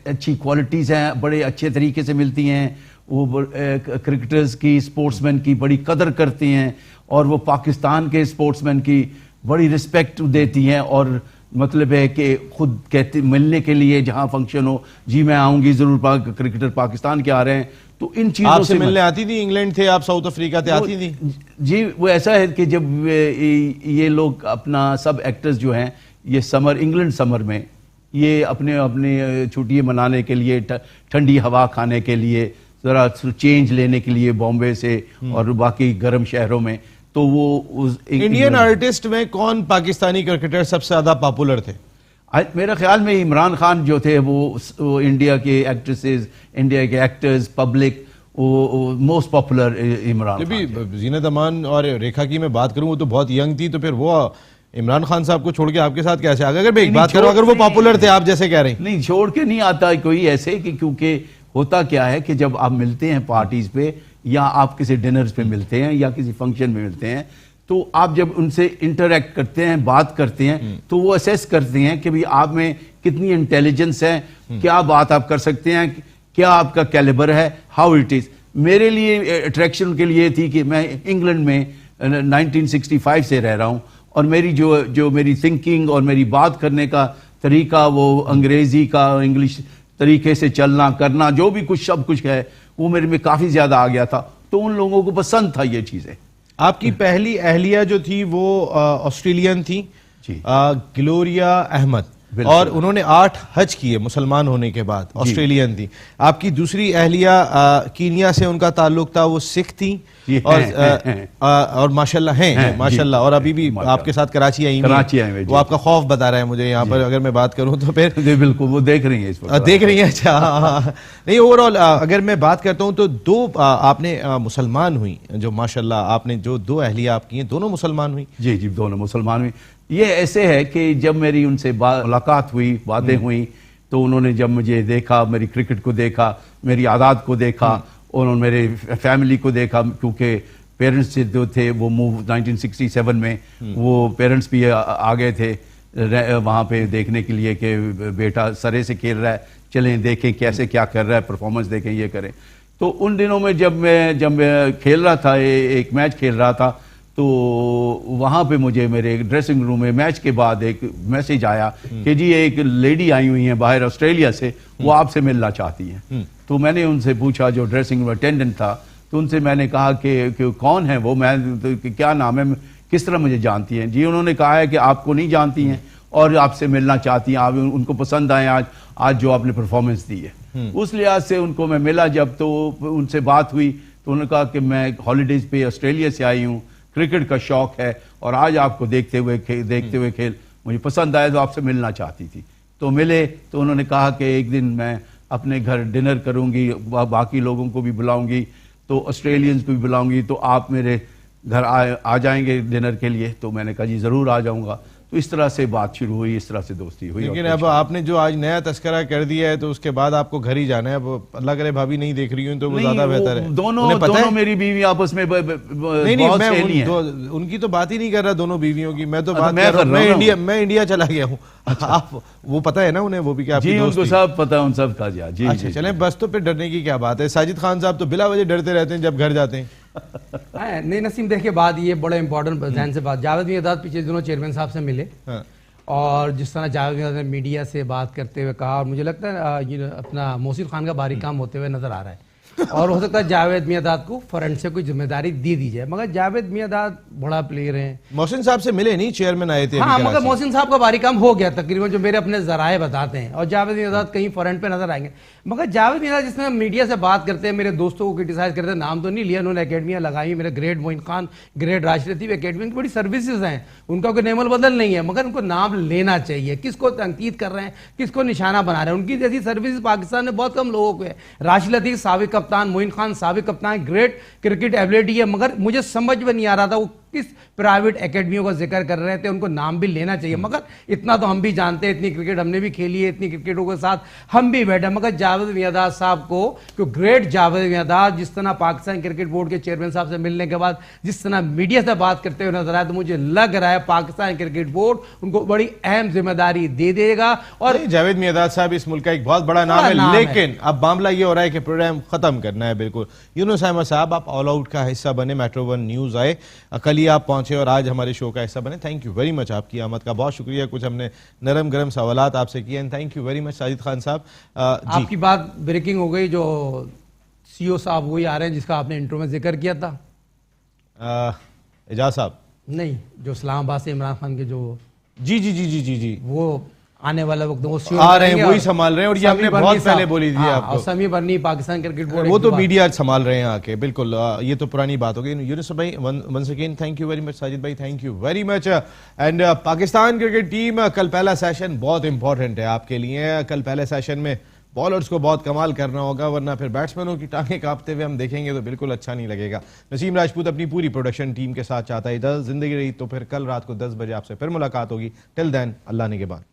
अच्छी क्वालिटीज़ हैं, बड़े अच्छे तरीके से मिलती हैं, वो क्रिकेटर्स की, स्पोर्ट्समैन की बड़ी कदर करती हैं और वो पाकिस्तान के स्पोर्ट्समैन की बड़ी रिस्पेक्ट देती हैं और मतलब है कि खुद कहते मिलने के लिए जहाँ फंक्शन हो, जी मैं आऊँगी ज़रूर, क्रिकेटर पाकिस्तान के आ रहे हैं, तो इन चीज़ों आपसे से मिलने आती थी? इंग्लैंड थे आप, साउथ अफ्रीका थे, आती थी? जी वो ऐसा है कि जब ये लोग अपना सब एक्टर्स जो हैं ये समर, इंग्लैंड समर में ये अपने अपने छुट्टियाँ मनाने के लिए, ठंडी हवा खाने के लिए, ज़रा चेंज लेने के लिए बॉम्बे से और बाकी गर्म शहरों में, तो वो उस इंडियन आर्टिस्ट में कौन पाकिस्तानी क्रिकेटर सबसे ज्यादा पॉपुलर थे? मेरा ख्याल में इमरान खान जो थे वो इंडिया के एक्ट्रेसेस, इंडिया के एक्टर्स, पब्लिक, वो मोस्ट पॉपुलर इमरान जब भी खान। जीनत अमान और रेखा की मैं बात करूं, वो तो बहुत यंग थी, तो फिर वो इमरान खान साहब को छोड़ के आपके साथ कैसे आ गए? अगर मैं एक बात करूं, अगर वो पॉपुलर थे आप जैसे कह रहे हैं। नहीं, छोड़ के नहीं आता कोई ऐसे कि, क्योंकि होता क्या है कि जब आप मिलते हैं पार्टीज पे या आप किसी डिनर्स पे मिलते हैं या किसी फंक्शन में मिलते हैं, तो आप जब उनसे इंटरेक्ट करते हैं, बात करते हैं, तो वो असेस करते हैं कि भाई आप में कितनी इंटेलिजेंस है, क्या बात आप कर सकते हैं, क्या आपका कैलिबर है, हाउ इट इज। मेरे लिए अट्रैक्शन के लिए थी कि मैं इंग्लैंड में 1965 से रह रहा हूँ और मेरी जो मेरी थिंकिंग और मेरी बात करने का तरीका, वो अंग्रेजी का, इंग्लिश तरीके से चलना करना, जो भी कुछ सब कुछ है, वो मेरे में काफी ज्यादा आ गया था, तो उन लोगों को पसंद था ये चीजें। आपकी पहली अहलिया जो थी वो ऑस्ट्रेलियन थी, ग्लोरिया अहमद, और उन्होंने 8 हज किए मुसलमान होने के बाद, ऑस्ट्रेलियन थी। आपकी दूसरी अहलिया कीनिया से उनका ताल्लुक था, वो सिख थी और माशाल्लाह हैं माशाल्लाह, और अभी भी आपके साथ कराची आई हैं। वो आपका खौफ बता रहा है मुझे यहाँ पर, अगर मैं बात करूँ तो फिर बिल्कुल वो देख रही है इस वक्त, देख रही है। अच्छा, नहीं ओवरऑल अगर मैं बात करता हूँ तो 2 आपने मुसलमान हुई, जो माशाल्लाह आपने जो 2 अहलिया आपकी हैं दोनों मुसलमान हुई। जी जी, दोनों मुसलमान हुई। ये ऐसे है कि जब मेरी उनसे मुलाकात हुई, बातें हुई, तो उन्होंने जब मुझे देखा, मेरी क्रिकेट को देखा, मेरी आदत को देखा, उन्होंने मेरे फैमिली को देखा, क्योंकि पेरेंट्स जो थे वो मूव 1967 में, वो पेरेंट्स भी आ गए थे वहाँ पे देखने के लिए कि बेटा सरे से खेल रहा है, चलें देखें कैसे क्या कर रहा है, परफॉर्मेंस देखें, ये करें। तो उन दिनों में जब मैं खेल रहा था, एक मैच खेल रहा था, तो वहाँ पे मुझे मेरे ड्रेसिंग रूम में मैच के बाद एक मैसेज आया कि जी एक लेडी आई हुई हैं बाहर ऑस्ट्रेलिया से, वो आपसे मिलना चाहती हैं। तो मैंने उनसे पूछा, जो ड्रेसिंग रूम अटेंडेंट था, तो उनसे मैंने कहा कि कौन है वो, मैं तो क्या नाम है, किस तरह मुझे जानती हैं? जी उन्होंने कहा है कि आपको नहीं जानती हैं और आपसे मिलना चाहती हैं, आप उनको पसंद आए आज जो आपने परफॉर्मेंस दी है। उस लिहाज से उनको मैं मिला जब, तो उनसे बात हुई, तो उन्होंने कहा कि मैं हॉलीडेज पे ऑस्ट्रेलिया से आई हूँ, क्रिकेट का शौक है और आज आपको देखते हुए खेल मुझे पसंद आया, तो आपसे मिलना चाहती थी। तो मिले, तो उन्होंने कहा कि एक दिन मैं अपने घर डिनर करूंगी, बाकी लोगों को भी बुलाऊंगी, तो ऑस्ट्रेलियंस को भी बुलाऊंगी, तो आप मेरे घर आ जाएंगे डिनर के लिए? तो मैंने कहा जी ज़रूर आ जाऊंगा। तो इस तरह से बात शुरू हुई, इस तरह से दोस्ती हुई। लेकिन अब आपने जो आज नया तस्करा कर दिया है, तो उसके बाद आपको घर ही जाना है। अब अल्लाह करे भाभी नहीं देख रही हूँ तो वो ज्यादा बेहतर है। दोनों मेरी बीवी आपस में नहीं, उनकी तो बात ही नहीं कर रहा, दोनों बीवियों की मैं तो बात कर रहा हूँ। मैं इंडिया चला गया हूँ। आप वो पता है ना उन्हें, वो भी क्या जी उनको सब पता, उन सब का जी। अच्छा चलें, बस तो फिर डरने की क्या बात है? साजिद खान साहब तो बिला वजह डरते रहते हैं जब घर जाते हैं। नहीं नसीम, देखिए बात ये बड़ा इंपॉर्टेंट ध्यान से बात, जावेद मियादाद पिछले दिनों चेयरमैन साहब से मिले, और जिस तरह जावेद मियादाद ने मीडिया से बात करते हुए कहा, और मुझे लगता है ये अपना मोहसिन खान का बारीक काम होते हुए नजर आ रहा है, और हो सकता है जावेद मियादाद को फ्रंट से कोई जिम्मेदारी दे दी जाए, मगर जावेद मियादाद बड़ा प्लेयर हैं। मोहसिन साहब से मिले नहीं, चेयरमैन आए थे। हाँ, मगर मोहसिन साहब का बारीक काम हो गया तकरीबन, जो मेरे अपने जराए बताते हैं, और जावेद मियादाद कहीं फ्रंट पे नजर आएंगे। मगर जावेद मियादाद जिसमें मीडिया से बात करते हैं, मेरे दोस्तों को क्रिटिसाइज करते हैं, नाम तो नहीं लिया, उन्होंने अकेडमियाँ लगाई, मेरे ग्रेट मोइन खान, ग्रेट राशिद लतीफ़, अकेडमी की बड़ी सर्विसेज हैं, उनका कोई नेमल बदल नहीं है, मगर उनको नाम लेना चाहिए। किसको तनकीद कर रहे हैं, किसको निशाना बना रहे हैं? उनकी जैसी सर्विस पाकिस्तान में बहुत कम लोगों को है। राशिद लतीफ़ साबिक कप्तान, मोइन खान साबिक कप्तान, ग्रेट क्रिकेट एबिलिटी है, मगर मुझे समझ में नहीं आ रहा था वो किस प्राइवेट एकेडमियों का जिक्र कर रहे थे, उनको नाम भी लेना चाहिए। मगर इतना तो हम भी जानते हैं, इतनी क्रिकेट हमने भी खेली है, इतनी क्रिकेटों के साथ हम भी बैठे। मगर जावेद मियांदाद साहब को, क्यों ग्रेट जावेद मियांदाद जिस तरह पाकिस्तान क्रिकेट बोर्ड के चेयरमैन साहब से मिलने के बाद जिस तरह मीडिया से बात करते हुए नजर आया, तो मुझे लग रहा है पाकिस्तान क्रिकेट बोर्ड उनको बड़ी अहम जिम्मेदारी दे देगा। और जावेद मियांदाद साहब इस मुल्क का एक बहुत बड़ा नाम है, लेकिन अब मामला ये हो रहा है कि प्रोग्राम खत्म करना है। बिल्कुल यूनुस अहमद साहब, आप ऑल आउट का हिस्सा बने, मेट्रो वन न्यूज आए, कल ही आप पहुंचे और आज हमारे शो का हिस्सा बने। थैंक यू वेरी मच, आपकी आमद का बहुत शुक्रिया। कुछ हमने नरम गरम सवालात आपसे किए and thank you very much. Sajid Khan साहब, आपकी बात ब्रेकिंग हो गई, जो सीईओ साहब वही आ रहे हैं जिसका आपने इंट्रो में जिक्र किया था। एजाज साहब नहीं, जो इस्लामाबाद से इमरान खान के जो जी जी जी जी जी जी वो आने वाला वक्त वो आ रहे हैं, वही संभाल रहे हैं। और ये हमने बहुत पहले बोली थी आपको। और समी बर्नी पाकिस्तान क्रिकेट बोर्ड, वो तो मीडिया संभाल रहे हैं आके। बिल्कुल ये तो पुरानी बात हो गई। यूनुस भाई once again thank you very much. Sajid भाई thank you very much. And Pakistan cricket team, कल पहला सेशन बहुत इंपॉर्टेंट है आपके लिए। कल पहले सेशन में बॉलर्स को बहुत कमाल करना होगा, वरना फिर बैट्समैनों की टांगें कांपते हुए हम देखेंगे तो बिल्कुल अच्छा नहीं लगेगा। नसीम राजपूत अपनी पूरी प्रोडक्शन टीम के साथ चाहता है इधर जिंदगी रही, तो फिर कल रात को 10 बजे आपसे फिर मुलाकात होगी। टिल देन अल्लाह निगहबान।